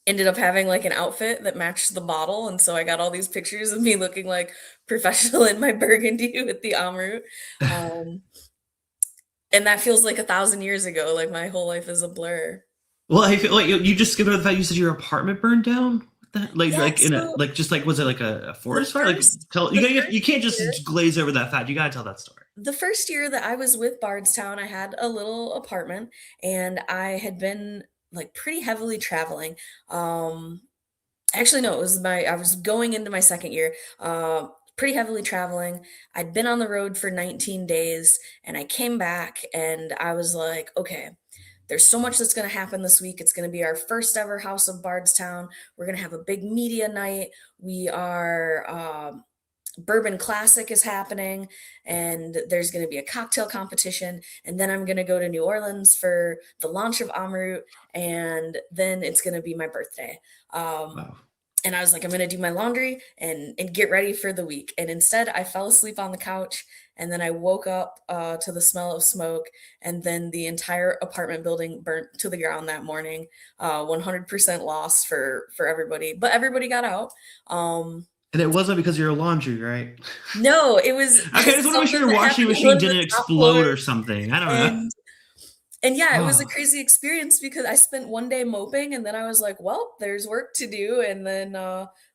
ended up having like an outfit that matched the bottle, and so I got all these pictures of me looking like professional in my burgundy with the Amrut, um, and that feels like 1,000 years ago. Like my whole life is a blur. Well, I feel like you just skipped over the fact you said your apartment burned down. What the, Yeah, in a so just like was it like a the forest fire? Like first tell the you first can't year just glaze over that fact. You gotta tell that story. the first year that I was with Bardstown, I had a little apartment, and I had been, like, pretty heavily traveling. Um, Actually, no, it was my I was going into my 2nd year, pretty heavily traveling. I'd been on the road for 19 days, and I came back, and I was like, "Okay, there's so much that's gonna happen this week. It's gonna be our first ever House of Bardstown. We're gonna have a big media night. We are, Bourbon Classic is happening, and there's going to be a cocktail competition, and then I'm going to go to New Orleans for the launch of Amrut, and then it's going to be my birthday. Um, Wow. and I was like, I'm going to do my laundry and get ready for the week. And instead, I fell asleep on the couch, and then I woke up to the smell of smoke, and then the entire apartment building burnt to the ground that morning. 100% loss for everybody, but everybody got out. Um, And it wasn't because of your laundry, right? no, it was Okay, I just want to make sure something your that washing happened on machine one of the didn't top floors, explode or something. I don't know. and yeah, it was a Oh, crazy experience because I spent one day moping, and then I was like, "Well, there's work to do," and then,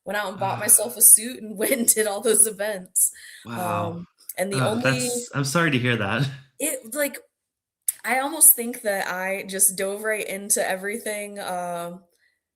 went out and bought myself a suit and went and did all those events. wow. Um, and the only That's. I'm sorry to hear that. it like, I almost think that I just dove right into everything,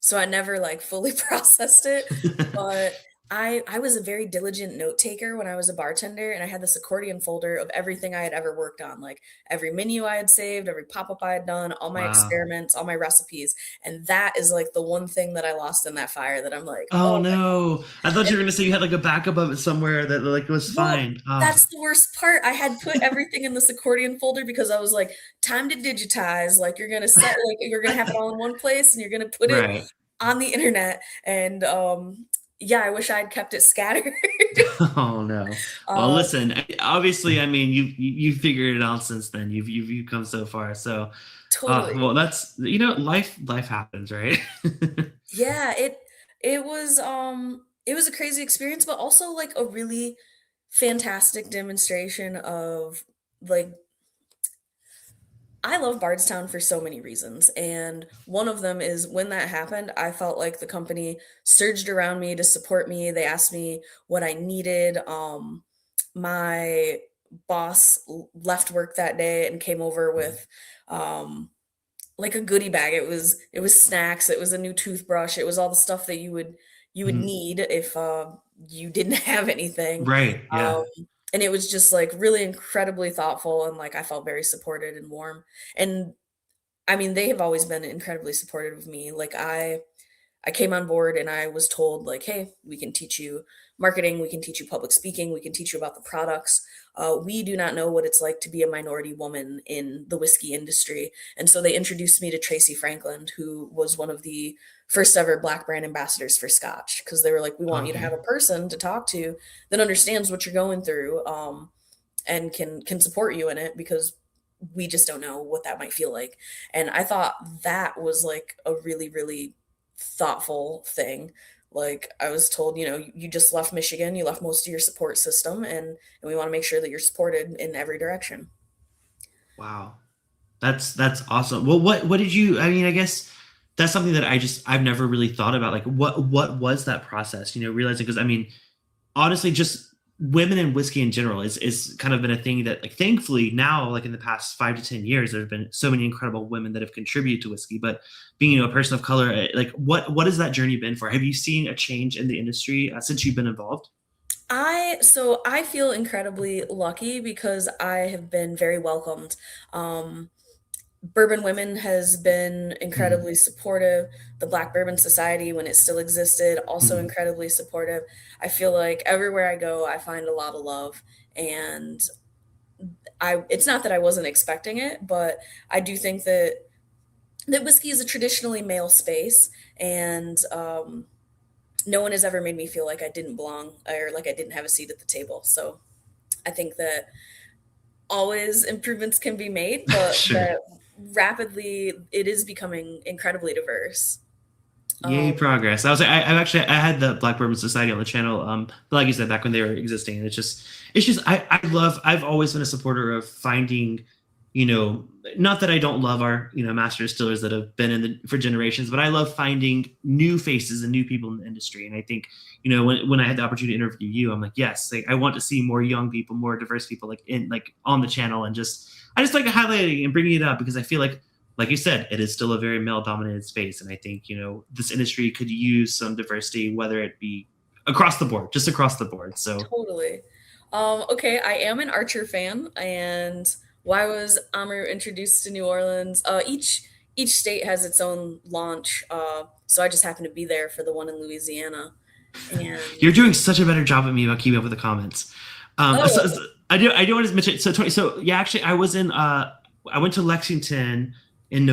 so I never, like, fully processed it, but I was a very diligent note taker when I was a bartender, and I had this accordion folder of everything I had ever worked on, like, every menu I had saved, every pop-up I had done, all my Wow. experiments, all my recipes, and that is, like, the one thing that I lost in that fire that I'm like, Oh "Oh my." no. I thought you And were gonna say you had like a backup of it somewhere that like was well, fine. Oh, that's the worst part. I had put everything in this accordion folder because I was like, "Time to digitize." Like, you're gonna have it all in one place, and you're gonna put it right. on the internet, and, yeah, I wish I'd kept it scattered. Oh no. Well, Um, listen. Obviously, I mean, you figured it out since then. You've come so far. So, totally. well, that's life happens, right? Yeah, it was a crazy experience, but also, like, a really fantastic demonstration of, like, I love Bardstown for so many reasons, and one of them is when that happened, I felt like the company surged around me to support me. They asked me what I needed. My boss left work that day and came over with um, like a goodie bag. It was snacks. It was a new toothbrush. It was all the stuff that you would Mhm. need if you didn't have anything. Right. Yeah. Um, and it was just like really incredibly thoughtful, and like I felt very supported and warm. And I mean, they have always been incredibly supportive of me. Like I came on board and I was told like, "Hey, we can teach you marketing, we can teach you public speaking, we can teach you about the products. We do not know what it's like to be a minority woman in the whiskey industry." And so they introduced me to Tracy Franklin, who was one of the first ever Black brand ambassadors for Scotch, because they were like, "We want you to have Okay. a person to talk to that understands what you're going through, and can support you in it because." We just don't know what that might feel like. And I thought that was like a really, really thoughtful thing. Like I was told, you just left Michigan, you left most of your support system, and we want to make sure that you're supported in every direction. Wow. That's awesome. Well, what did you? I mean, I guess that's something that I've never really thought about. Like, what was that process? Realizing because I mean, honestly, just women in whiskey in general is kind of been a thing that like thankfully now like in the past 5 to 10 years there have been so many incredible women that have contributed to whiskey. But being a person of color, like what has that journey been for? Have you seen a change in the industry since you've been involved? I feel incredibly lucky because I have been very welcomed. Um, Bourbon Women has been Mhm. incredibly supportive. The Black Bourbon Society, when it still existed, also Mhm. incredibly supportive. I feel like everywhere I go, I find a lot of love, and it's not that I wasn't expecting it, but I do think that that whiskey is a traditionally male space, and no one has ever made me feel like I didn't belong or like I didn't have a seat at the table. So I think that always improvements can be made, but Sure. that rapidly it is becoming incredibly diverse. Yay, Um, progress. I had the Black Bourbon Society on the channel, but like you said, back when they were existing, and I've always been a supporter of finding, not that I don't love our, master distillers that have been for generations, but I love finding new faces and new people in the industry. And I think, when I had the opportunity to interview you, I'm like, yes, like I want to see more young people, more diverse people like on the channel, and I just like highlighting and bringing it up because I feel like you said, it is still a very male dominated space. And I think, this industry could use some diversity, whether it be across the board, just across the board. So Totally. Okay, I am an Archer fan, and why was Amr introduced to New Orleans? Each state has its own launch, so I just happened to be there for the one in Louisiana. you're And doing such a better job at me about keeping up with the comments. oh, I do want to mention, so yeah, actually I went to Lexington in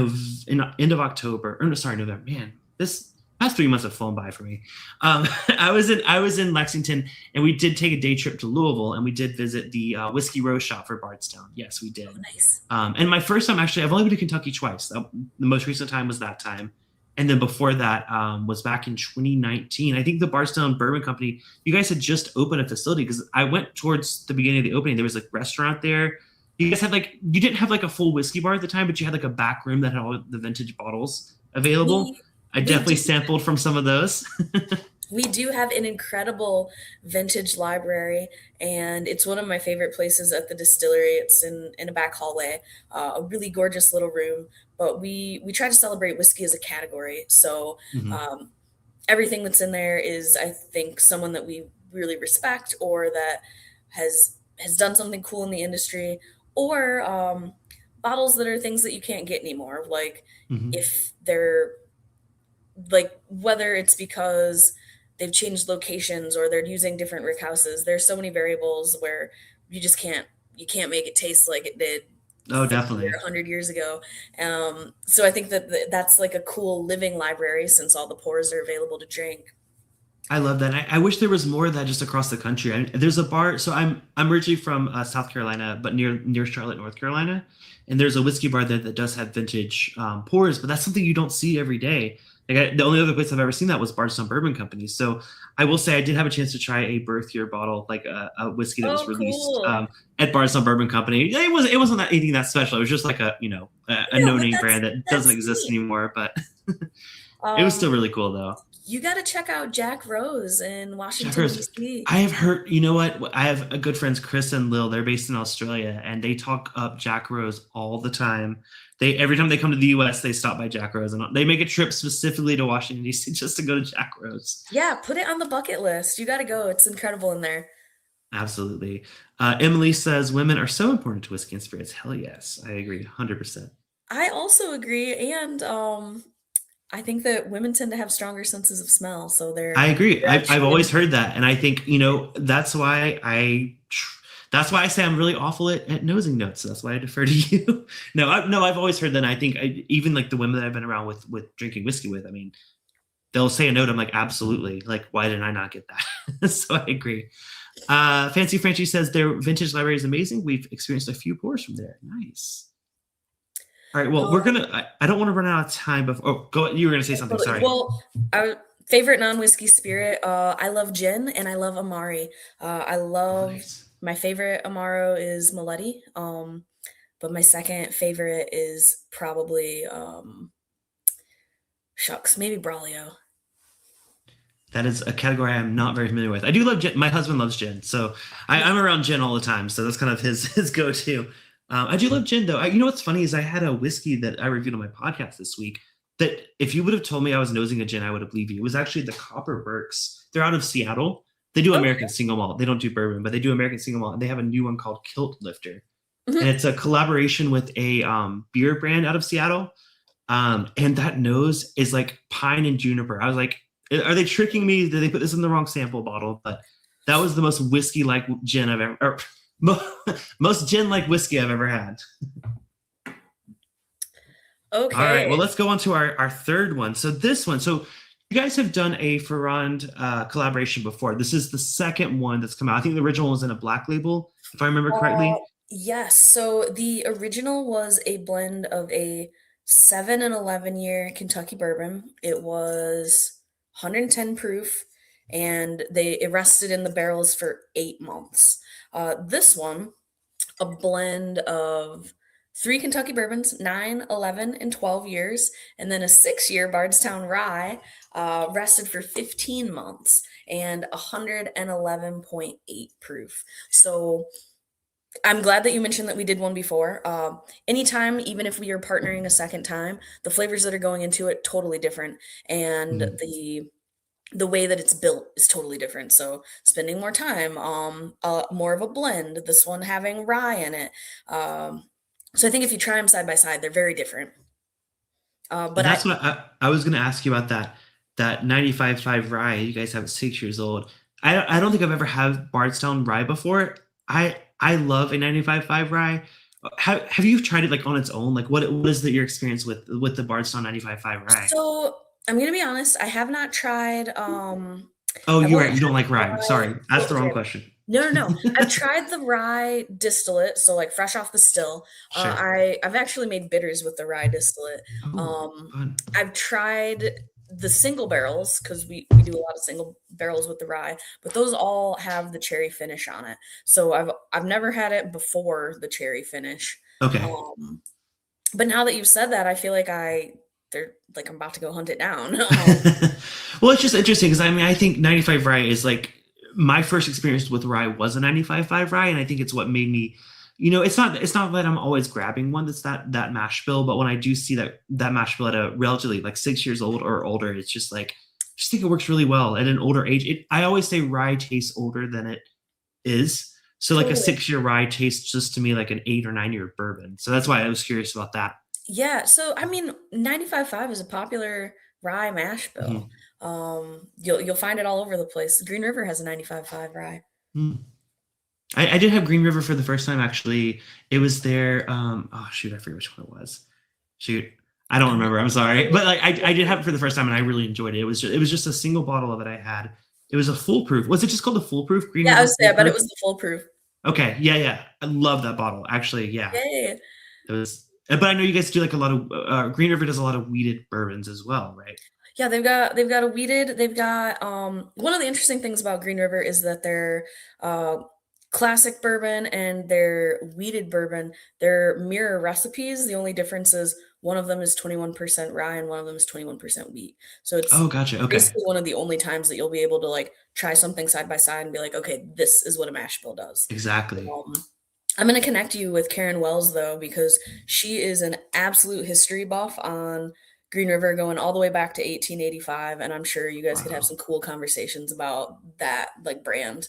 end of October, or no, sorry, November, man, this past 3 months have flown by for me. I was in Lexington, and we did take a day trip to Louisville, and we did visit the Whiskey Row shop for Bardstown. Yes, we did. oh, nice. And my first time, actually, I've only been to Kentucky twice. The most recent time was that time. And then before that was back in 2019. I think the Bardstown Bourbon Company, you guys had just opened a facility, because I went towards the beginning of the opening. There was a restaurant there. You guys had you didn't have a full whiskey bar at the time, but you had a back room that had all the vintage bottles available. We I we definitely do sampled from some of those. we do have an incredible vintage library, and it's one of my favorite places at the distillery. It's in a back hallway, a really gorgeous little room. But we try to celebrate whiskey as a category. So Mhm. um, everything that's in there is, I think, someone that we really respect, or that has done something cool in the industry, or bottles that are things that you can't get anymore. Like, Mhm. if they're like, whether it's because they've changed locations or they're using different rick houses, there's so many variables where you just can't make it taste like it did Oh, 50 or definitely. 100 years ago. So I think that that's like a cool living library, since all the pours are available to drink. I love that. I wish there was more of that just across the country. There's a bar. So I'm originally from South Carolina, but near Charlotte, North Carolina, and there's a whiskey bar there that does have vintage pours, but that's something you don't see every day. The only other place I've ever seen that was Bardstown Bourbon Company. So I will say I did have a chance to try a birth year bottle, like a whiskey that was Oh, released cool. at Bardstown Bourbon Company. It wasn't that anything that special. It was just like a Yeah, no but name that's brand that doesn't that's exist neat. anymore, but it was Um, still really cool though. you got to check out Jack Rose in Washington, Checkers. D.C. I have heard, you know what? I have a good friends, Chris and Lil. They're based in Australia, and they talk up Jack Rose all the time. Every time they come to the U.S., they stop by Jack Rose, and they make a trip specifically to Washington D.C. just to go to Jack Rose. Yeah, put it on the bucket list. You got to go. It's incredible in there. Absolutely. Emily says women are so important to whiskey and spirits. Hell yes, I agree, 100%. I also agree, and I think that women tend to have stronger senses of smell, so I agree. they're I've actually always heard that, and I think that's why I say I'm really awful at nosing notes. So that's why I defer to you. No, I've always heard that. And I think even like the women that I've been around with drinking whiskey with, I mean, they'll say a note. I'm like, absolutely. Like, why didn't I not get that? So I agree. Fancy Frenchie says their vintage library is amazing. We've experienced a few pours from there. Nice. All right. Well, um, I don't want to run out of time before. Oh, go. You were gonna say something. totally. Sorry. Well, our favorite non-whiskey spirit, I love gin and I love Amari. I Oh, love nice. My favorite Amaro is Maletti. But my second favorite is probably shucks, maybe Braulio. That is a category I'm not very familiar with. I do love gin. My husband loves gin, so I'm around gin all the time. So that's kind of his go-to. I do love gin though. You know what's funny is I had a whiskey that I reviewed on my podcast this week. That if you would have told me I was nosing a gin, I would have believed you. It was actually the Copper Works. They're out of Seattle. They do Okay. American single malt. They don't do bourbon, but they do American single malt. And they have a new one called Kilt Lifter, and Mhm. it's a collaboration with a beer brand out of Seattle. And that nose is like pine and juniper. I was like, are they tricking me? Did they put this in the wrong sample bottle? But that was the most whiskey like gin I've ever, or most gin like whiskey I've ever had. All right. Well, Okay. let's go on to our third one. So this one, so you guys have done a Ferrand collaboration before. This is the second one that's come out. I think the original was in a black label, if I remember Uh, correctly. yes. So the original was a blend of a 7 and 11 year Kentucky bourbon. It was 110 proof, and it rested in the barrels for 8 months. This one, a blend of three Kentucky bourbons, 9, 11, and 12 years, and then a 6 year Bardstown rye, rested for 15 months and 111.8 proof. So I'm glad that you mentioned that we did one before. Anytime, even if we are partnering a second time, the flavors that are going into it totally different, and Mhm. the way that it's built is totally different. So spending more time, more of a blend. This one having rye in it. So I think if you try them side by side, they're very different. But And I that's what I was going to ask you about that 95.5 rye. You guys have it 6 years old. I don't think I've ever had Bardstown rye before. I love a 95.5 rye. Have you tried it like on its own? Like what is your experience with the Bardstown 95.5 rye? so I'm gonna be honest. I have not tried. Oh, I've you're only right. You don't tried like the rye. rye. Sorry, asked the Okay. wrong question. No, no, no. I've tried the rye distillate, so like fresh off the still. Sure. I've actually made bitters with the rye distillate. Oh, fun. I've tried the single barrels because we do a lot of single barrels with the rye, but those all have the cherry finish on it. So I've never had it before the cherry finish. Okay. Um, but now that you've said that, I feel like they're like I'm about to go hunt it down. Well, it's just interesting because I mean I think 95 rye is like my first experience with rye was a 95.5 rye, and I think it's what made me, it's not that I'm always grabbing one that's that mash bill, but when I do see that mash bill at a relatively like 6 years old or older, it's just like I just think it works really well at an older age. I always say rye tastes older than it is. So like a Totally. 6 year rye tastes just to me like an 8 or 9 year bourbon. So that's why I was curious about that. Yeah, so I mean, 95.5 is a popular rye mash bill. Mhm. You'll find it all over the place. Green River has a 95.5 rye. Mm. I did have Green River for the first time actually. It was their oh shoot, I forget which one it was. Shoot. I don't I'm not remember. I'm sorry. sure. But like I did have it for the first time and I really enjoyed it. It was just a single bottle that I had. It was a foolproof. Was it just called a foolproof? Green Yeah, I River was say, I bet it foolproof? was the foolproof. Okay. Yeah, yeah. I love that bottle. Actually, yeah. Yay. It was but I know you guys do like a lot of Green River does a lot of weeded bourbons as well, right? Yeah, they've got a weeded, they've got one of the interesting things about Green River is that their classic bourbon and their weeded bourbon, they're mirror recipes. The only difference is one of them is 21% rye and one of them is 21% wheat. So it's Oh, gotcha. Okay. basically one of the only times that you'll be able to like try something side by side and be like, okay, this is what a mash bill does. Exactly. I'm going to connect you with Karen Wells though, because she is an absolute history buff on Green River going all the way back to 1885. And I'm sure you guys could have Wow. some cool conversations about that like brand.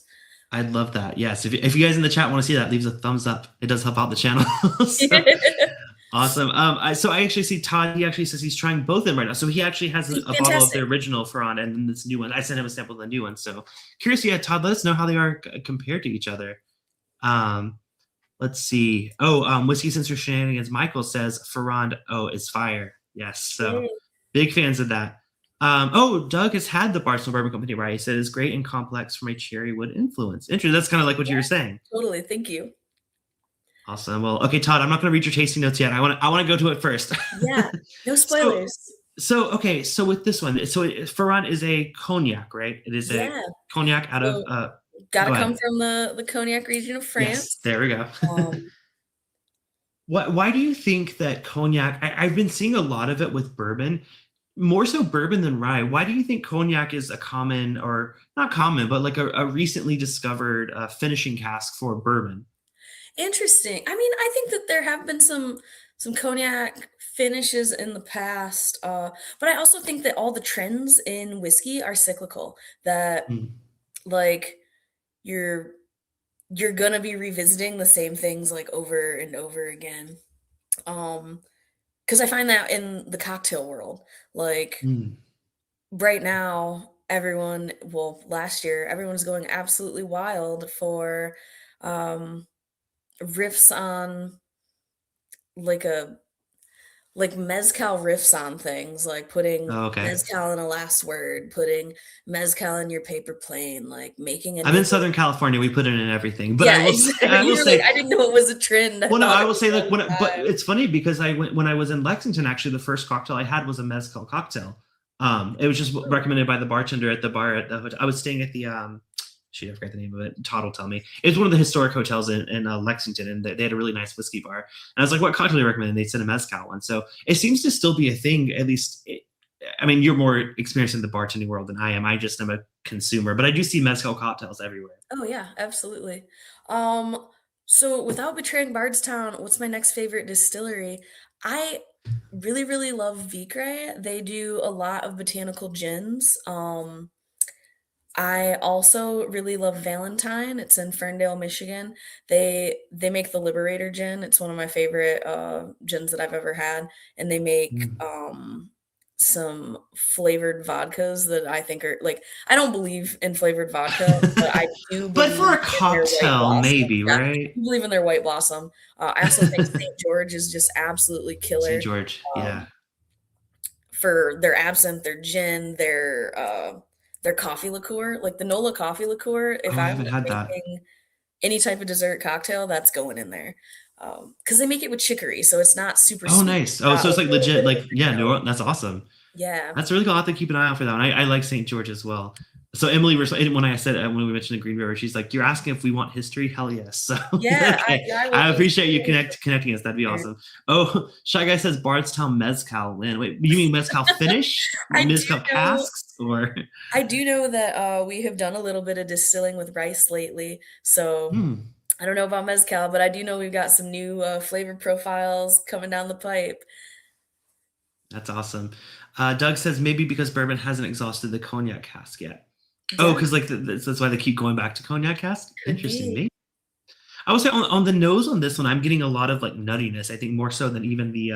I'd love that. Yes. If you guys in the chat want to see that, leave a thumbs up. It does help out the channel. So awesome. So I actually see Todd. He actually says he's trying both of them right now. So he actually has a bottle of the Fantastic. original Ferrand and then this new one. I sent him a sample of the new one. So curious. Yeah, Todd, let us know how they are compared to each other. Um, let's see. Oh, Whiskey Sensor Shenanigans. Michael says Ferrand. Oh, is fire. Yes. So Yay. big fans of that. Oh, Doug has had the Bardstown Bourbon Company, right? He said it's great and complex from a cherry wood influence. Interesting. That's kind of like what you were saying. Totally. Thank you. Awesome. Well, okay, Todd, I'm not going to read your tasting notes yet. I want to go to it first. Yeah. No so spoilers. okay, so with this one, Ferrand is a cognac, right? It is a Yeah. cognac out of So gotta go come ahead. from the Cognac region of Yes, France. there we go. Um, Why do you think that cognac? I've been seeing a lot of it with bourbon, more so bourbon than rye. Why do you think cognac is a common, or not common, but like a recently discovered finishing cask for bourbon? Interesting. I mean, I think that there have been some cognac finishes in the past, but I also think that all the trends in whiskey are cyclical. That Mm, like you're you're gonna be revisiting the same things like over and over again. Because I find that in the cocktail world, like mm, right now, last year, everyone's going absolutely wild for um, riffs on like a like mezcal riffs on things, like putting Oh, okay. mezcal in a last word, putting mezcal in your paper plane, like making a I'm in new. Southern California. We put it in everything, but Yeah, exactly. I You will were like, say, I didn't know it was a trend. I well, no, thought I it will was say like one but time. it's funny because I went when I was in Lexington. Actually, the first cocktail I had was a mezcal cocktail. It was just recommended by the bartender at the bar at the hotel. I was staying at the shoot, I forgot the name of it. Todd will tell me. It was one of the historic hotels in Lexington, and they had a really nice whiskey bar. And I was like, "What cocktail do you recommend?" And they said a mezcal one. So it seems to still be a thing. At least, I mean, you're more experienced in the bartending world than I am. I just am a consumer, but I do see mezcal cocktails everywhere. Oh yeah, absolutely. Um, so without betraying Bardstown, what's my next favorite distillery? I really, really love Vicre. They do a lot of botanical gins. I also really love Valentine. It's in Ferndale, Michigan. They make the Liberator gin. It's one of my favorite gins that I've ever had, and they make Mm. some flavored vodkas that I think are like I don't believe in flavored vodka, but I do But believe for a in their white cocktail, blossom. maybe, Yeah, I right? do believe in their white blossom. I also think St. George is just absolutely St. killer. George, yeah. Um, for their absinthe, their gin, their coffee liqueur, like the Nola coffee liqueur, if Oh, I I'm haven't had that. making any type of dessert cocktail, that's going in there. Because they make it with chicory, so it's not super Oh, sweet. nice. It's Oh, got, so it's like, like a little bit legit, of like, a yeah, fruit note. no, that's awesome. Yeah. That's really cool. I'll have to keep an eye out for that one. I like St. George as well. So Emily, when I said when we mentioned the Green River, she's like, "You're asking if we want history? Hell yes." So Yeah, okay, I will I be appreciate you totally connecting us. That'd be there. awesome. Oh, Shy Guy says Bardstown Mezcal Lynn. Wait, you mean Mezcal finish, I do Mezcal know casks, or? I do know that, we have done a little bit of distilling with rice lately, so Hmm, I don't know about mezcal, but I do know we've got some new, flavor profiles coming down the pipe. that's awesome. Doug says maybe because bourbon hasn't exhausted the cognac cask yet. Oh, Yeah, because like that's why they keep going back to cognac cask. could Interesting. be. Maybe. I would say on the nose on this one, I'm getting a lot of like nuttiness. I think more so than even the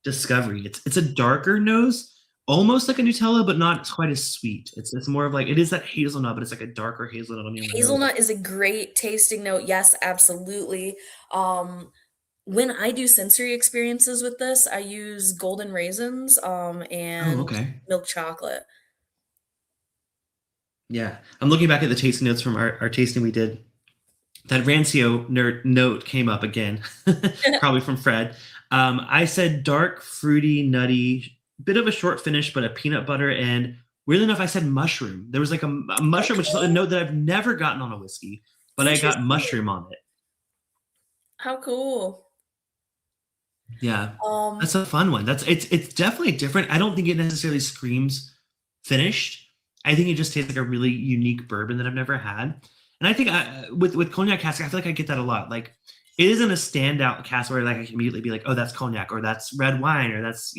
Discovery. It's a darker nose, almost like a Nutella, but not quite as sweet. It's more of like it is that hazelnut, but it's like a darker hazelnut on the nose. Hazelnut is a great tasting note. Yes, absolutely. Um, when I do sensory experiences with this, I use golden raisins, Oh, and okay. milk chocolate. Yeah, I'm looking back at the tasting notes from our tasting we did. That rancio note came up again, probably from Fred. I said dark, fruity, nutty, bit of a short finish, but a peanut butter and weirdly enough, I said mushroom. There was like a mushroom, which is a Okay, note that I've never gotten on a whiskey, but I got interesting. mushroom on it. How cool. Yeah, Um, that's a fun one. It's definitely different. I don't think it necessarily screams finished. I think it just tastes like a really unique bourbon that I've never had. And I think with cognac cask, I feel like I get that a lot. Like it isn't a standout cask where like I can immediately be like, oh, that's cognac or that's red wine or that's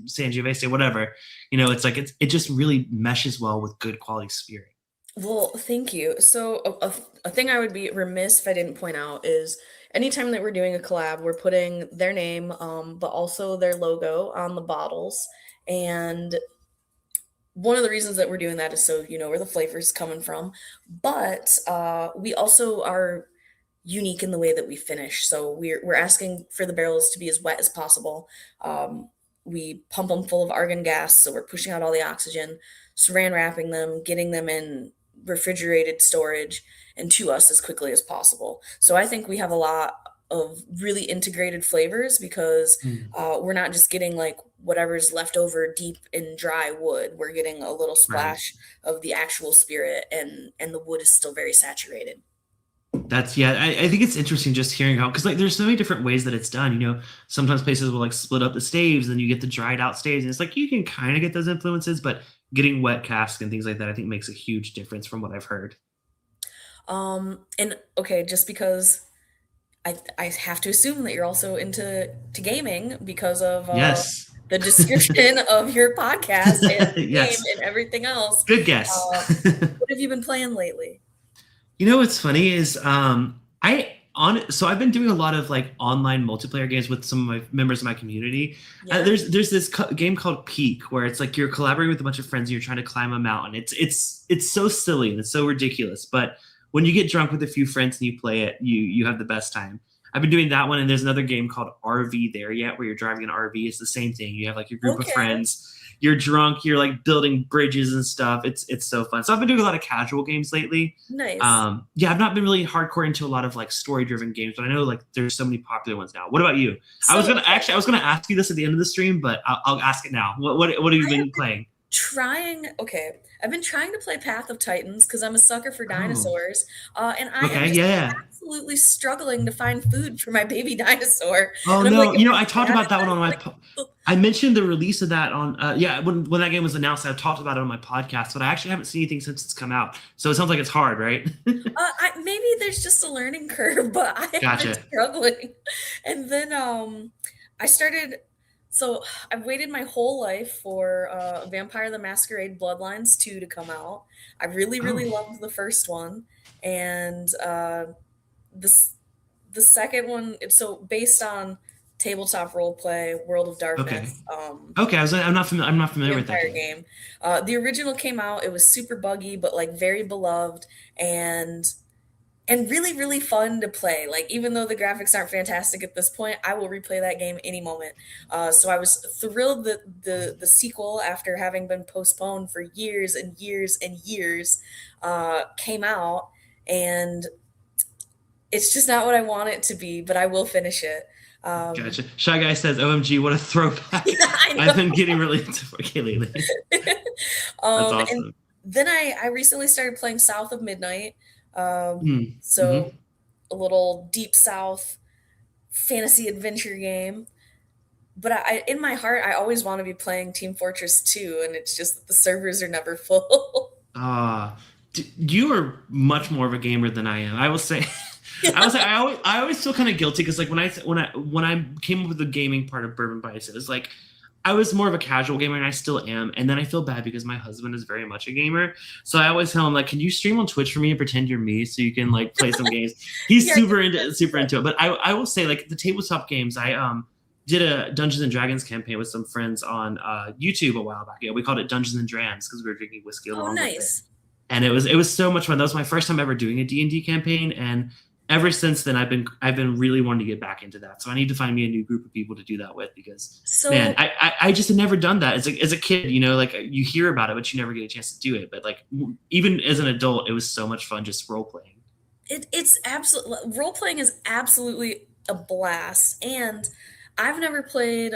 Sangiovese, whatever. It's like it just really meshes well with good quality spirit. well, thank you. So, a thing I would be remiss if I didn't point out is anytime that we're doing a collab, we're putting their name, but also their logo on the bottles. And one of the reasons that we're doing that is so you know where the flavor's coming from. But we also are unique in the way that we finish. So we're asking for the barrels to be as wet as possible. We pump them full of argon gas, so we're pushing out all the oxygen, saran wrapping them, getting them in refrigerated storage, and to us as quickly as possible. So I think we have a lot of really integrated flavors because Mm, we're not just getting like whatever's left over deep in dry wood. We're getting a little right. splash of the actual spirit, and the wood is still very saturated. That's yeah. I think it's interesting just hearing how because like there's so many different ways that it's done. Sometimes places will like split up the staves, and then you get the dried out staves, and it's like you can kind of get those influences, but getting wet cask and things like that, I think makes a huge difference from what I've heard. And okay, just because I have to assume that you're also into to gaming because of Yes, the description of your podcast and the game yes, and everything else. good guess. What have you been playing lately? What's funny is so I've been doing a lot of like online multiplayer games with some of my members of my community. Yeah. There's this game called Peak where it's like you're collaborating with a bunch of friends and you're trying to climb a mountain. It's so silly and it's so ridiculous, but when you get drunk with a few friends and you play it, you have the best time. I've been doing that one, and there's another game called RV There Yet, where you're driving an RV. It's the same thing. You have like your group of Okay. friends. You're drunk. You're like building bridges and stuff. It's so fun. So I've been doing a lot of casual games lately. Nice. Yeah, I've not been really hardcore into a lot of like story driven games, but I know like there's so many popular ones now. What about you? So I was gonna ask you this at the end of the stream, but I'll ask it now. What have you been playing? I've been trying to play Path of Titans because I'm a sucker for Oh, dinosaurs, and I am okay, just yeah. absolutely struggling to find food for my baby dinosaur. Oh And I'm like, no, if I I talked had about it, that one then on my. like, ugh, I mentioned the release of that on. Yeah, when that game was announced, I talked about it on my podcast, but I actually haven't seen anything since it's come out. So it sounds like it's hard, right? maybe there's just a learning curve, but I have been Gotcha. struggling. And then I started. So I've waited my whole life for Vampire the Masquerade Bloodlines 2 to come out. I really, Oh, really loved the first one, and this the second one. It's so based on tabletop role play, World of okay. Darkness. Okay, I'm not familiar with that Vampire game. game. The original came out. It was super buggy, but like very beloved and really really fun to play. Like even though the graphics aren't fantastic at this point, I will replay that game any moment. So I was thrilled that the sequel, after having been postponed for years and years and years, came out, and it's just not what I want it to be, but I will finish it. Um, Gotcha. Shy Guy says, "OMG, what a throwback!" yeah, I I've know. been getting really into 4K lately. That's And awesome. then I recently started playing South of Midnight. So Mm-hmm. a little deep South fantasy adventure game. But in my heart, I always want to be playing Team Fortress 2, and it's just that the servers are never full. Uh, you are much more of a gamer than I am. I will say, I always feel kind of guilty because like when I came up with the gaming part of Bourbon Bytes, it was like I was more of a casual gamer and I still am. And then I feel bad because my husband is very much a gamer. So I always tell him like, can you stream on Twitch for me and pretend you're me so you can like play some games? He's Yeah, super into it. But I will say like the tabletop games, I did a Dungeons and Dragons campaign with some friends on YouTube a while back. Yeah, we called it Dungeons and Drams because we were drinking whiskey oh, along with it, nice. and it was so much fun. That was my first time ever doing a D&D campaign, and ever since then I've been really wanting to get back into that. So I need to find me a new group of people to do that with because man, So I just had never done that as a kid. Like you hear about it, but you never get a chance to do it. But like even as an adult, it was so much fun just role playing. it's absolutely, role playing is absolutely a blast. And I've never played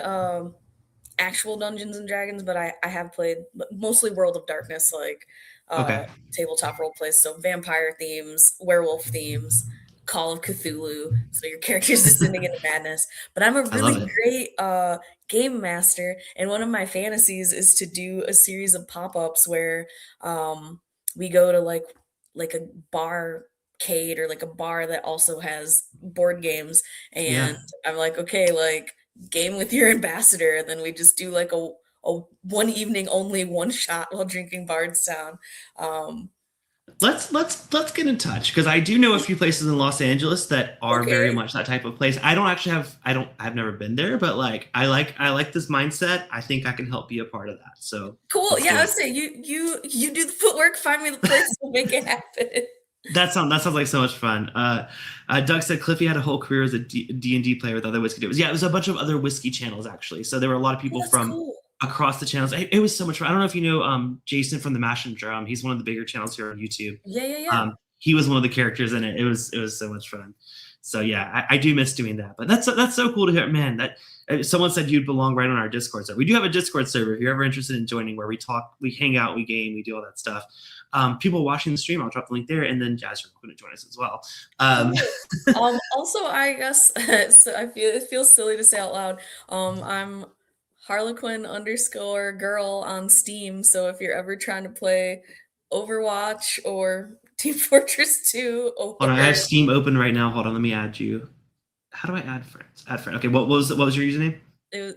actual Dungeons and Dragons, but I have played mostly World of Darkness, like Okay, tabletop role plays, so vampire themes, werewolf themes, Call of Cthulhu, so your character's descending into madness. But I'm a I love really it. great game master, and one of my fantasies is to do a series of pop-ups where um, we go to like a barcade or like a bar that also has board games, Yeah. and I'm like, okay, like game with your ambassador, and then we just do like a one evening only one shot while drinking Bardstown. Um, Let's get in touch because I do know a few places in Los Angeles that are very okay, much that type of place. I don't actually have I've never been there, but like I like this mindset. I think I can help be a part of that. So cool. let's Yeah, do I would it. say you do the footwork, find me the place, we'll make it happen. That sounds like so much fun. Doug said Cliffy had a whole career as a D&D player with other whiskey doers. Yeah, it was a bunch of other whiskey channels actually. So there were a lot of Oh, people that's from cool. across the channels. It was so much fun. I don't know if you know Jason from the Mash and Drum. He's one of the bigger channels here on YouTube. Yeah, yeah, yeah. He was one of the characters in it. It was so much fun. So yeah, I do miss doing that. But that's so cool to hear, man. That someone said you'd belong right on our Discord server. We do have a Discord server if you're ever interested in joining, where we talk, we hang out, we game, we do all that stuff. People watching the stream, I'll drop the link there, and then Jazz, you're going to join us as well. Cool. Also, I guess so it feels silly to say out loud. I'm Harlequin underscore girl on Steam. So if you're ever trying to play Overwatch or Team Fortress 2 Hold on, I have or Steam open right now. Hold on, let me add you. How do I add friends? Add friend. Okay, what was your username? it was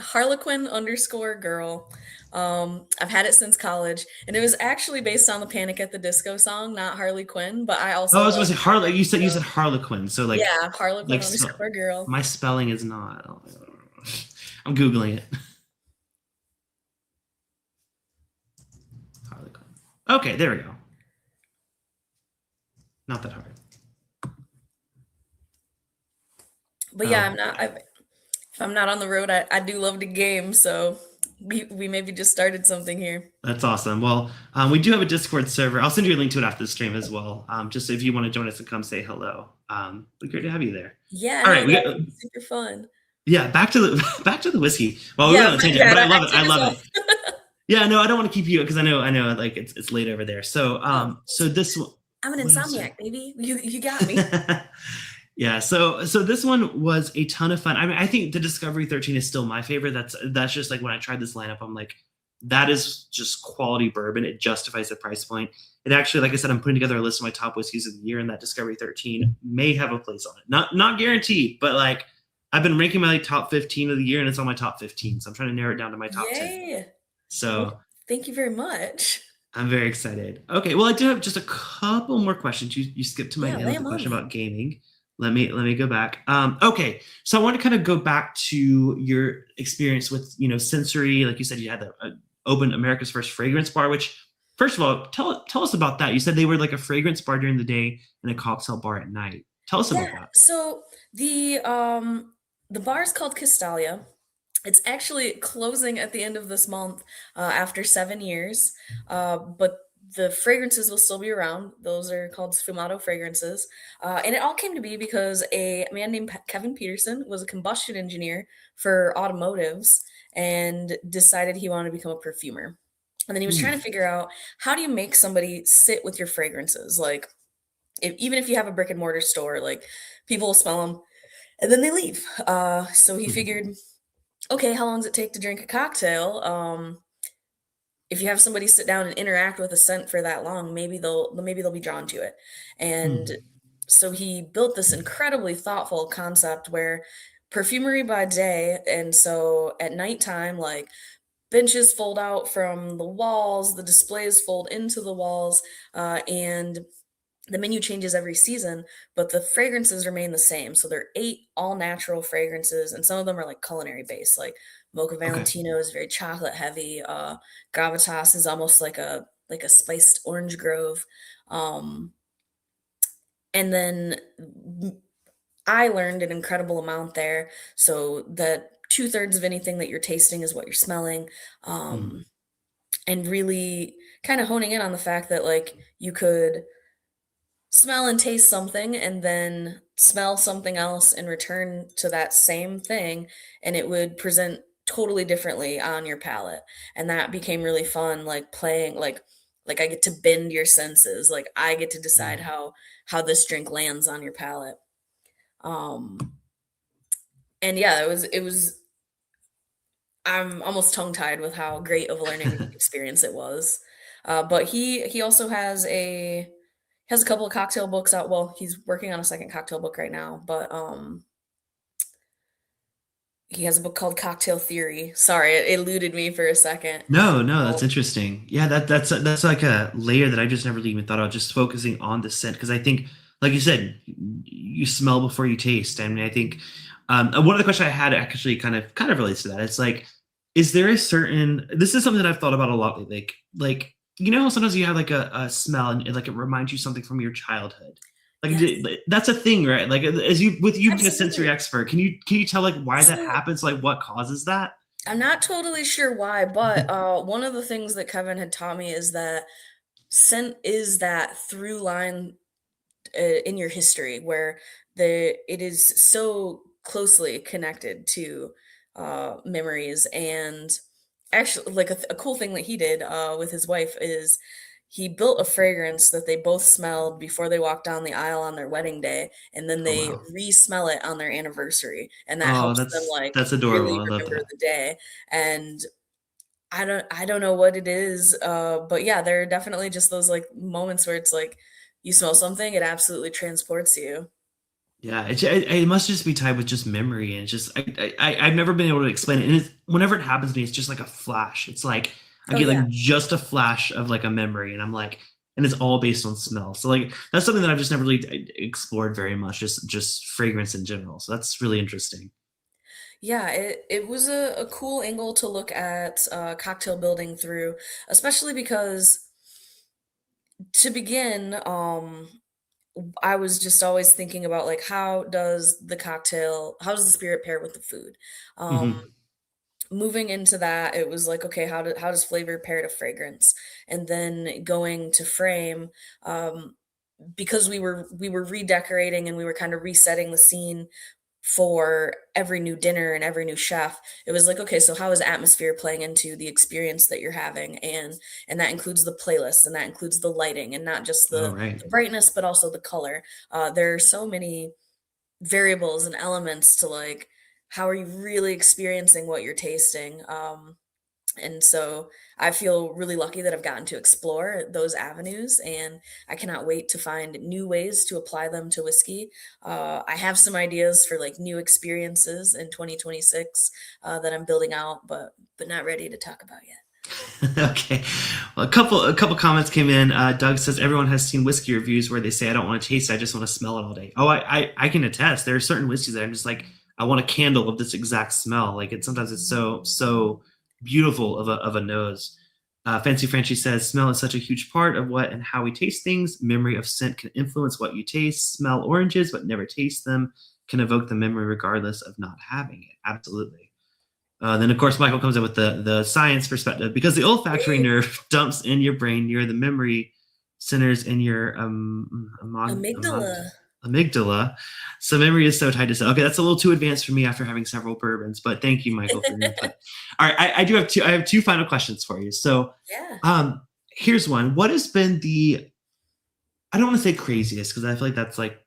Harlequin underscore girl. I've had it since college, and it was actually based on the Panic at the Disco song, not Harley Quinn. But I Oh, also I was gonna love say Harley. You said Harlequin. So yeah, Harlequin like underscore girl. my spelling is not. I'm googling it. Harlequin. Okay, there we go. Not that hard. But yeah, Oh, if I'm not on the road, I do love to game, so we maybe just started something here. that's awesome. Well, we do have a Discord server. I'll send you a link to it after the stream as well. Just if you want to join us and come say hello. It'd be great to have you there. Yeah, All no, right, that would be super fun. yeah, back to the back to the whiskey. Well, we Yeah, went on a my tangent, bad. but I I love it. I took us love off. it. Yeah, no, I don't want to keep you because I know, like it's late over there. So, Oh, so this one, I'm an what else? insomniac, baby. You got me. Yeah, so this one was a ton of fun. I mean, I think the Discovery 13 is still my favorite. That's just like when I tried this lineup, I'm like, that is just quality bourbon. It justifies the price point. It actually, like I said, I'm putting together a list of my top whiskeys of the year, and that Discovery 13 may have a place on it. Not guaranteed, but like I've been ranking my like top 15 of the year, and it's on my top 15. So I'm trying to narrow it down to my top 10. Yay. Well, So thank you very much. I'm very excited. Okay, well, I do have just a couple more questions. You skipped to my Yeah, end lay with the 'em on question me. about gaming. Let me go back. Okay, so I want to kind of go back to your experience with sensory. Like you said, you had the opened America's first fragrance bar. Which, first of all, tell us about that. You said they were like a fragrance bar during the day and a cocktail bar at night. Tell us Yeah, about that. so the bar is called Castalia. It's actually closing at the end of this month after 7 years, but the fragrances will still be around. Those are called sfumato fragrances. And it all came to be because a man named Kevin Peterson was a combustion engineer for automotives and decided he wanted to become a perfumer. And then he was trying to Hmm. figure out, how do you make somebody sit with your fragrances? Like, even if you have a brick and mortar store, like, people will smell them and then they leave. So he Hmm. figured, okay, how long does it take to drink a cocktail? If you have somebody sit down and interact with a scent for that long, maybe they'll be drawn to it. And Hmm. so he built this incredibly thoughtful concept where perfumery by day, and so at nighttime, like, benches fold out from the walls, the displays fold into the walls, and the menu changes every season, but the fragrances remain the same. So they're 8 all natural fragrances, and some of them are like culinary based, like Mocha Okay. Valentino is very chocolate heavy. Gravitas is almost like a spiced orange grove. Um, and then I learned an incredible amount there. So that 2/3 of anything that you're tasting is what you're smelling. Hmm. Um, and really kind of honing in on the fact that, like, you could smell and taste something and then smell something else and return to that same thing, and it would present totally differently on your palate. And that became really fun, like playing, like I get to bend your senses, like I get to decide Hmm. how this drink lands on your palate. um and yeah, it was I'm almost tongue tied with how great of a learning experience it was. But he also has a couple of cocktail books out. Well, he's working on a second cocktail book right now, but he has a book called Cocktail Theory. Sorry, it eluded me for a second. No, no, that's Oh, interesting. Yeah, that's like a layer that I just never even thought of. Just focusing on the scent because I think, like you said, you smell before you taste. I mean, I think one of the questions I had actually kind of relates to that. It's like, is there a certain? This is something that I've thought about a lot lately. Like how sometimes you have like a smell and like it reminds you something from your childhood. Like yes, that's a thing, right? Like as you being a sensory absolutely. expert, can you tell like why that So happens? Like what causes that? I'm not totally sure why, but one of the things that Kevin had taught me is that scent is that through line in your history, where it is so closely connected to memories. And actually, like, a cool thing that he did with his wife is he built a fragrance that they both smelled before they walked down the aisle on their wedding day, and then Oh they wow. re-smell it on their anniversary, and that Oh, helps them, that's like, that's adorable. really I love remember that. the day. And I don't know what it is, but yeah, there are definitely just those, like, moments where it's like, you smell something, it absolutely transports you. Yeah, it must just be tied with just memory, and it's just I've never been able to explain it. And whenever it happens to me, it's just like a flash. It's like I Oh, get yeah. like just a flash of like a memory, and I'm like, and it's all based on smell. So like that's something that I've just never really explored very much. Just fragrance in general. So that's really interesting. Yeah, it was a cool angle to look at cocktail building through, especially because, to begin, I was just always thinking about like how does the spirit pair with the food? Hmm. Moving into that, it was like, okay, how does flavor pair to fragrance? And then going to frame, um, because we were redecorating and we were kind of resetting the scene for every new dinner and every new chef. It was like, okay, so how is atmosphere playing into the experience that you're having? And that includes the playlist and that includes the lighting and not just Oh, right. the brightness, but also the color. There are so many variables and elements to like how are you really experiencing what you're tasting. And so I feel really lucky that I've gotten to explore those avenues, and I cannot wait to find new ways to apply them to whiskey. I have some ideas for like new experiences in 2026 that I'm building out, but not ready to talk about yet. Okay. Well, a couple comments came in. Doug says everyone has seen whiskey reviews where they say, "I don't want to taste it, I just want to smell it all day." Oh, I can attest. There are certain whiskeys that I'm just like, I want a candle of this exact smell. Like sometimes it's so beautiful of a nose. Fancy Frenchy says, "Smell is such a huge part of what and how we taste things. Memory of scent can influence what you taste. Smell oranges but never taste them can evoke the memory regardless of not having it." Absolutely. Then of course Michael comes up with the science perspective because the olfactory nerve dumps in your brain near the memory centers in your Amygdala. amygdala. So memory is so tied to cell. Okay, that's a little too advanced for me after having several bourbons, but thank you, Michael, for your input. All right, I do have two. I have two final questions for you. So, Yeah. here's one. What has been the I don't want to say craziest because I feel like that's like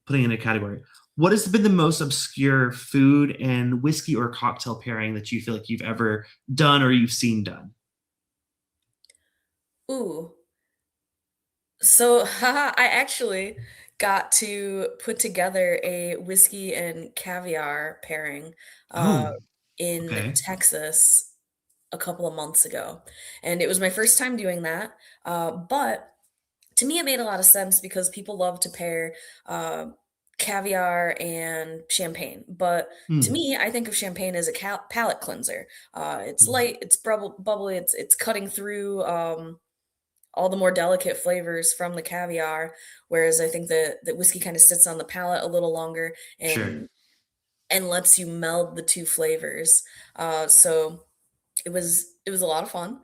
putting in a category. What has been the most obscure food and whiskey or cocktail pairing that you feel like you've ever done or you've seen done? Ooh. So, I actually got to put together a whiskey and caviar pairing uh, Oh, in okay. Texas a couple of months ago. And it was my first time doing that. But to me, it made a lot of sense because people love to pair uh, caviar and champagne. But to Hmm. me, I think of champagne as a palate cleanser. It's Hmm. light, it's bubbly, it's cutting through. All the more delicate flavors from the caviar, whereas I think that whiskey kind of sits on the palate a little longer Sure. and lets you meld the two flavors. So it was a lot of fun.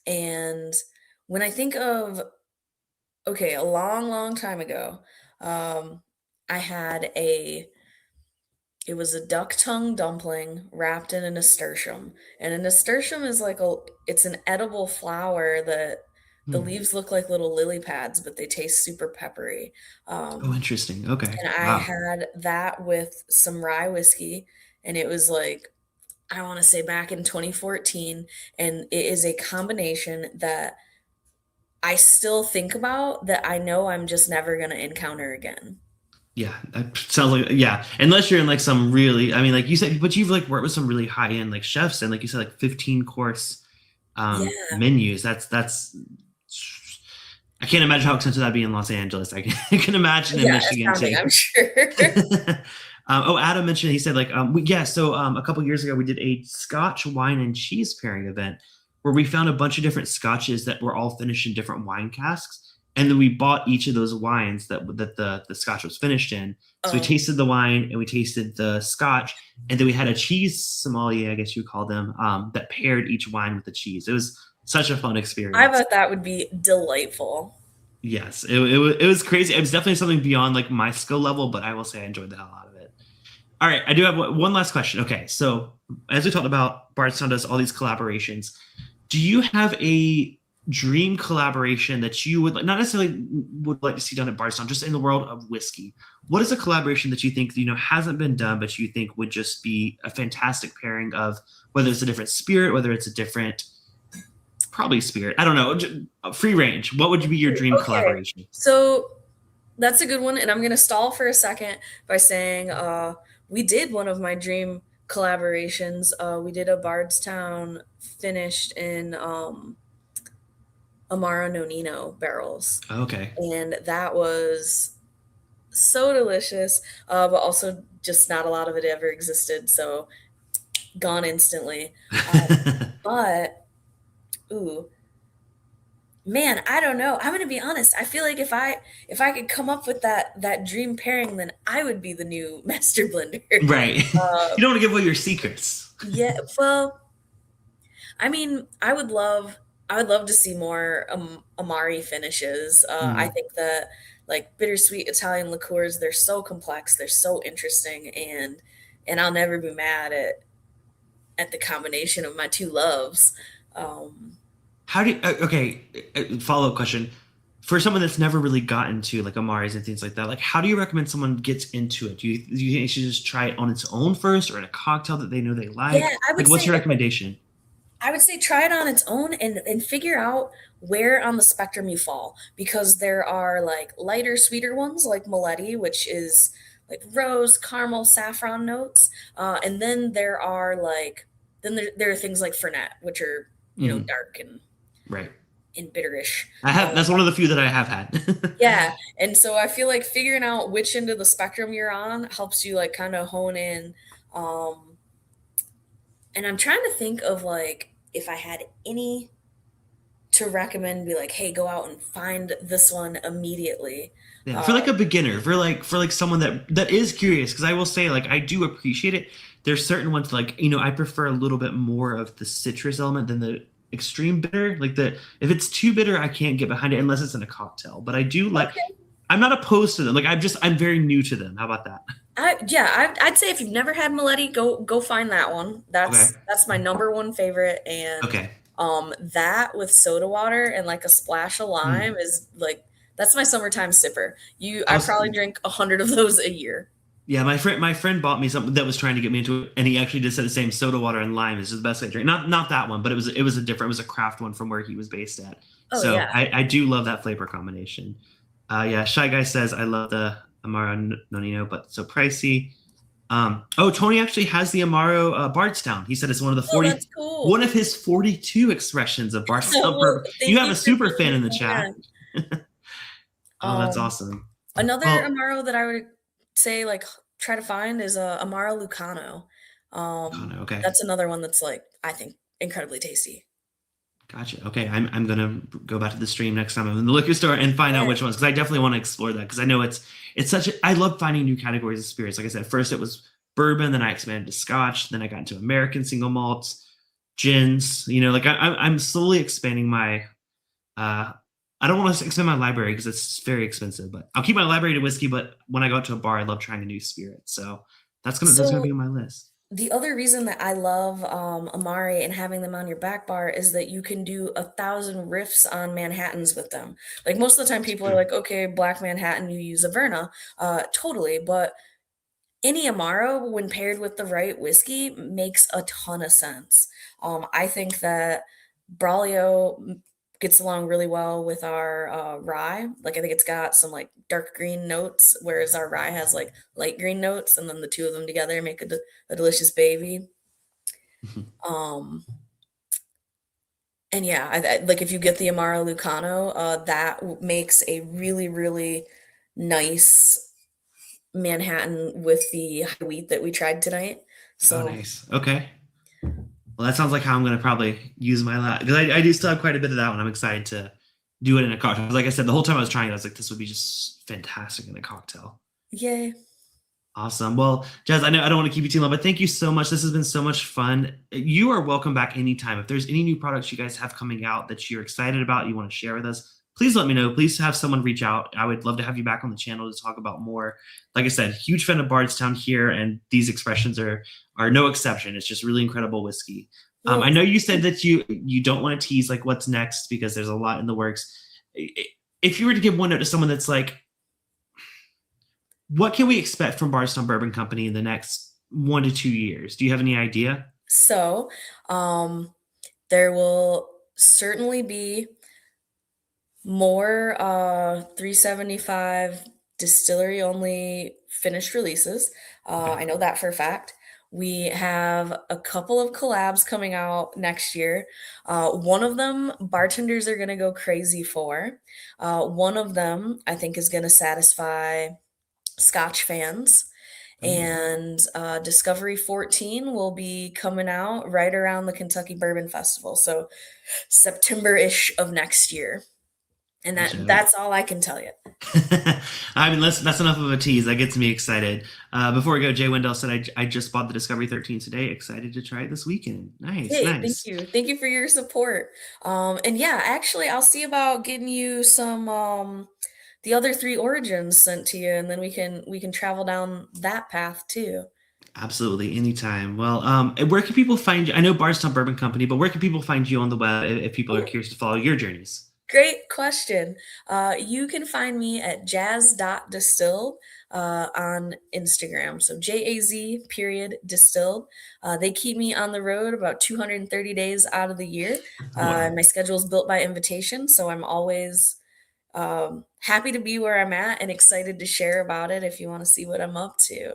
And when I think of okay, a long, long time ago, um, I had a it was a duck tongue dumpling wrapped in a nasturtium, and a nasturtium is like it's an edible flower that the Hmm. leaves look like little lily pads, but they taste super peppery. Oh, Um, interesting. Okay. and I Wow. had that with some rye whiskey, and it was like, I wanna say back in 2014, and it is a combination that I still think about that I know I'm just never gonna encounter again. Yeah, that sounds like yeah. Unless you're in like some really, I mean, like you said, but you've like worked with some really high end like chefs and like you said, like 15 course Yeah. menus. That's I can't imagine how expensive that'd be in Los Angeles. I can, I can imagine in Yeah, Michigan astounding, too. I'm sure. Oh, Adam mentioned he said like yeah. So a couple years ago we did a Scotch wine and cheese pairing event where we found a bunch of different scotches that were all finished in different wine casks, and then we bought each of those wines that the Scotch was finished in. So we Oh, tasted the wine and we tasted the Scotch, and then we had a cheese sommelier, I guess you call them, that paired each wine with the cheese. It was such a fun I experience. bet that would be delightful. Yes, it was crazy. It was definitely something beyond like my skill level, but I will say I enjoyed the hell out of it. All right, I do have one last question. Okay, so as we talked about, Bardstown does all these collaborations. Do you have a dream collaboration that you would like, not necessarily would like to see done at Bardstown, just in the world of whiskey? What is a collaboration that you think hasn't been done, but you think would just be a fantastic pairing of whether it's a different spirit, whether it's a different probably spirit, I don't know, free range. What would be your dream Okay, collaboration? so that's a good one, and I'm gonna stall for a second by saying, we did one of my dream collaborations. We did a Bardstown finished in, Amaro Nonino barrels, Okay. and that was so delicious, but also just not a lot of it ever existed, so gone instantly. Uh, but ooh, Man, I don't know. I'm gonna be honest. I feel like if I could come up with that dream pairing, then I would be the new master blender. Right. Uh, You don't want to give away your secrets. yeah, well, I mean, I would love to see more Amari finishes. I Mm. think that like bittersweet Italian liqueurs, they're so complex, they're so interesting, and I'll never be mad at the combination of my two loves. Um, How do you, okay, follow up question. For someone that's never really gotten to like Amari's and things like that, like how do you recommend someone gets into it? Do you think they should just try it on its own first or in a cocktail that they know they yeah, like? I Like would what's say your recommendation? I would say try it on its own and figure out where on the spectrum you fall because there are like lighter, sweeter ones like Maletti, which is like rose, caramel, saffron notes, and then there are things like Fernet, which are Mhm. dark Right. and bitterish. I have Uh, that's one of the few that I have had. yeah, and so I feel like figuring out which end of the spectrum you're on helps you like kind of hone in. Um, and I'm trying to think of like if I had any to recommend, be like, hey, go out and find this one immediately. Yeah, Uh, for like a beginner, for like someone that is curious, because I will say like I do appreciate it. There's certain ones like I prefer a little bit more of the citrus element than the extreme bitter. Like the if it's too bitter, I can't get behind it unless it's in a cocktail. But I do like okay. I'm not opposed to them. Like I'm very new to them. How about that? I'd say if you've never had Maletti, go find that one. Okay. That's my number one favorite, and Okay. that with soda water and like a splash of lime Hmm. is like that's my summertime sipper. I I was probably drink 100 of those a year. Yeah, my friend bought me something that was trying to get me into it, and he actually just said the same soda water and lime is the best way to drink. Not that one, but it was a different, it was a craft one from where he was based at. Oh So yeah. I do love that flavor combination. Yeah, Shy Guy says I love the Amaro Nonino, but so pricey. Oh, Tony actually has the Amaro Bardstown. He said it's Oh, that's one cool. of his 42 expressions of Bardstown Well, Bourbon. You thank have you a for super keeping fan me in the in chat. mind. Oh, that's Um, awesome. Another Well, Amaro that I would say, like, try to find is a Amaro Lucano. oh no, okay. That's another one that's, like, I think incredibly tasty. Gotcha. Okay, I'm gonna go back to the stream next time I'm in the liquor store and find out Yeah. which ones because I definitely want to explore that because I know it's such a I love finding new categories of spirits. Like I said, first it was bourbon, then I expanded to Scotch, then I got into American single malts, gins. Like I'm slowly expanding my. uh I don't want to expand my library because it's very expensive, but I'll keep my library to whiskey. But when I go out to a bar, I love trying a new spirit. So that's gonna So be on my list. the other reason that I love Amari and having them on your back bar is that you can do 1,000 riffs on Manhattans with them. Like most of the time, It's people are true. like, "Okay, Black Manhattan, you use a Verna." Totally, but any Amaro, when paired with the right whiskey, makes a ton of sense. I think that Braulio gets along really well with our rye. Like, I think it's got some like dark green notes, whereas our rye has like light green notes, and then the two of them together make a delicious baby. Um, and yeah, like if you get the Amaro Lucano, makes a really, really nice Manhattan with the high wheat that we tried tonight. Oh, So nice. Okay. Well, that sounds like how I'm going to probably use my lab because I do still have quite a bit of that one. I'm excited to do it in a cocktail. Like I said, the whole time I was trying it, I was like, this would be just fantastic in a cocktail. yay. Awesome. Well, Jazz, I know I don't want to keep you too long, but thank you so much. This has been so much fun. You are welcome back anytime. If there's any new products you guys have coming out that you're excited about, you want to share with us, please let me know. Please have someone reach out. I would love to have you back on the channel to talk about more. Like I said, huge fan of Bardstown here, and these expressions are no exception. It's just really incredible whiskey. I Well, know you said that you don't want to tease like what's next because there's a lot in the works. If you were to give one note to someone that's like, what can we expect from Bardstown Bourbon Company in the next 1 to 2 years? Do you have any idea? so um, there will certainly be more 375 distillery only finished releases. Okay. I know that for a fact. We have a couple of collabs coming out next year. One of them, bartenders are going to go crazy for. One of them, I think, is going to satisfy Scotch fans. Ooh. And Discovery 14 will be coming out right around the Kentucky Bourbon Festival. So September ish of next year. And Gotcha. that's all I can tell you. I mean, that's enough of a tease. That gets me excited. Before we go, Jay Wendell said, I just bought the Discovery 13 today. Excited to try it this weekend. Nice, Hey, thank nice. you. Thank you for your support. And yeah, actually, I'll see about getting you some the other three origins sent to you, and then we can travel down that path too. Absolutely, anytime. Well, and where can people find you? I know Bardstown Bourbon Company, but where can people find you on the web if people are Ooh, curious to follow your journeys? great question. You can find me at jazz.distilled on Instagram. So JAZ period distilled. They keep me on the road about 230 days out of the year. Wow. My schedule is built by invitation, so I'm always happy to be where I'm at and excited to share about it if you want to see what I'm up to.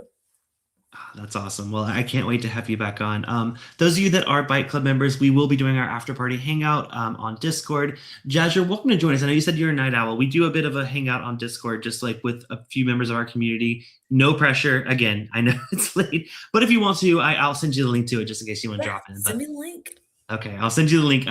Ah, that's awesome. Well, I can't wait to have you back on. Those of you that are Bite Club members, we will be doing our after party hangout on Discord. Jazz, you're welcome to join us. I know you said you're a night owl. We do a bit of a hangout on Discord, just like with a few members of our community. No pressure. Again, I know it's late, but if you want to, I'll send you the link to it just in case you want to Yeah, drop in. send But me the link. okay, I'll send you the link.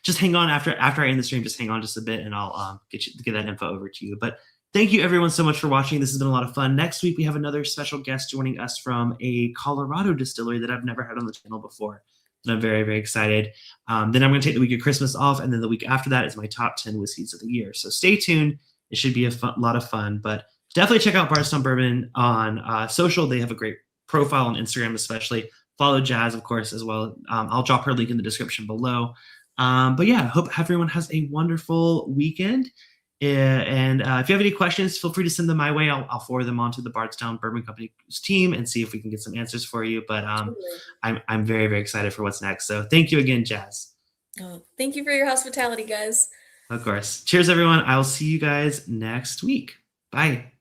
Just hang on after I end the stream. Just hang on just a bit, and I'll get that info over to you. But thank you everyone so much for watching. This has been a lot of fun. Next week we have another special guest joining us from a Colorado distillery that I've never had on the channel before, and I'm very very excited. Then I'm going to take the week of Christmas off, and then the week after that is my top 10 whiskeys of the year. So stay tuned. It should be a lot of fun. But definitely check out Bardstown Bourbon on social. They have a great profile on Instagram, especially. Follow Jazz, of course, as well. I'll drop her link in the description below. But yeah, hope everyone has a wonderful weekend. And if you have any questions, feel free to send them my way. I'll forward them on to the Bardstown Bourbon Company's team and see if we can get some answers for you. But Absolutely. I'm very, very excited for what's next. So thank you again, Jazz. Oh, thank you for your hospitality, guys. Of course. Cheers, everyone. I'll see you guys next week. Bye.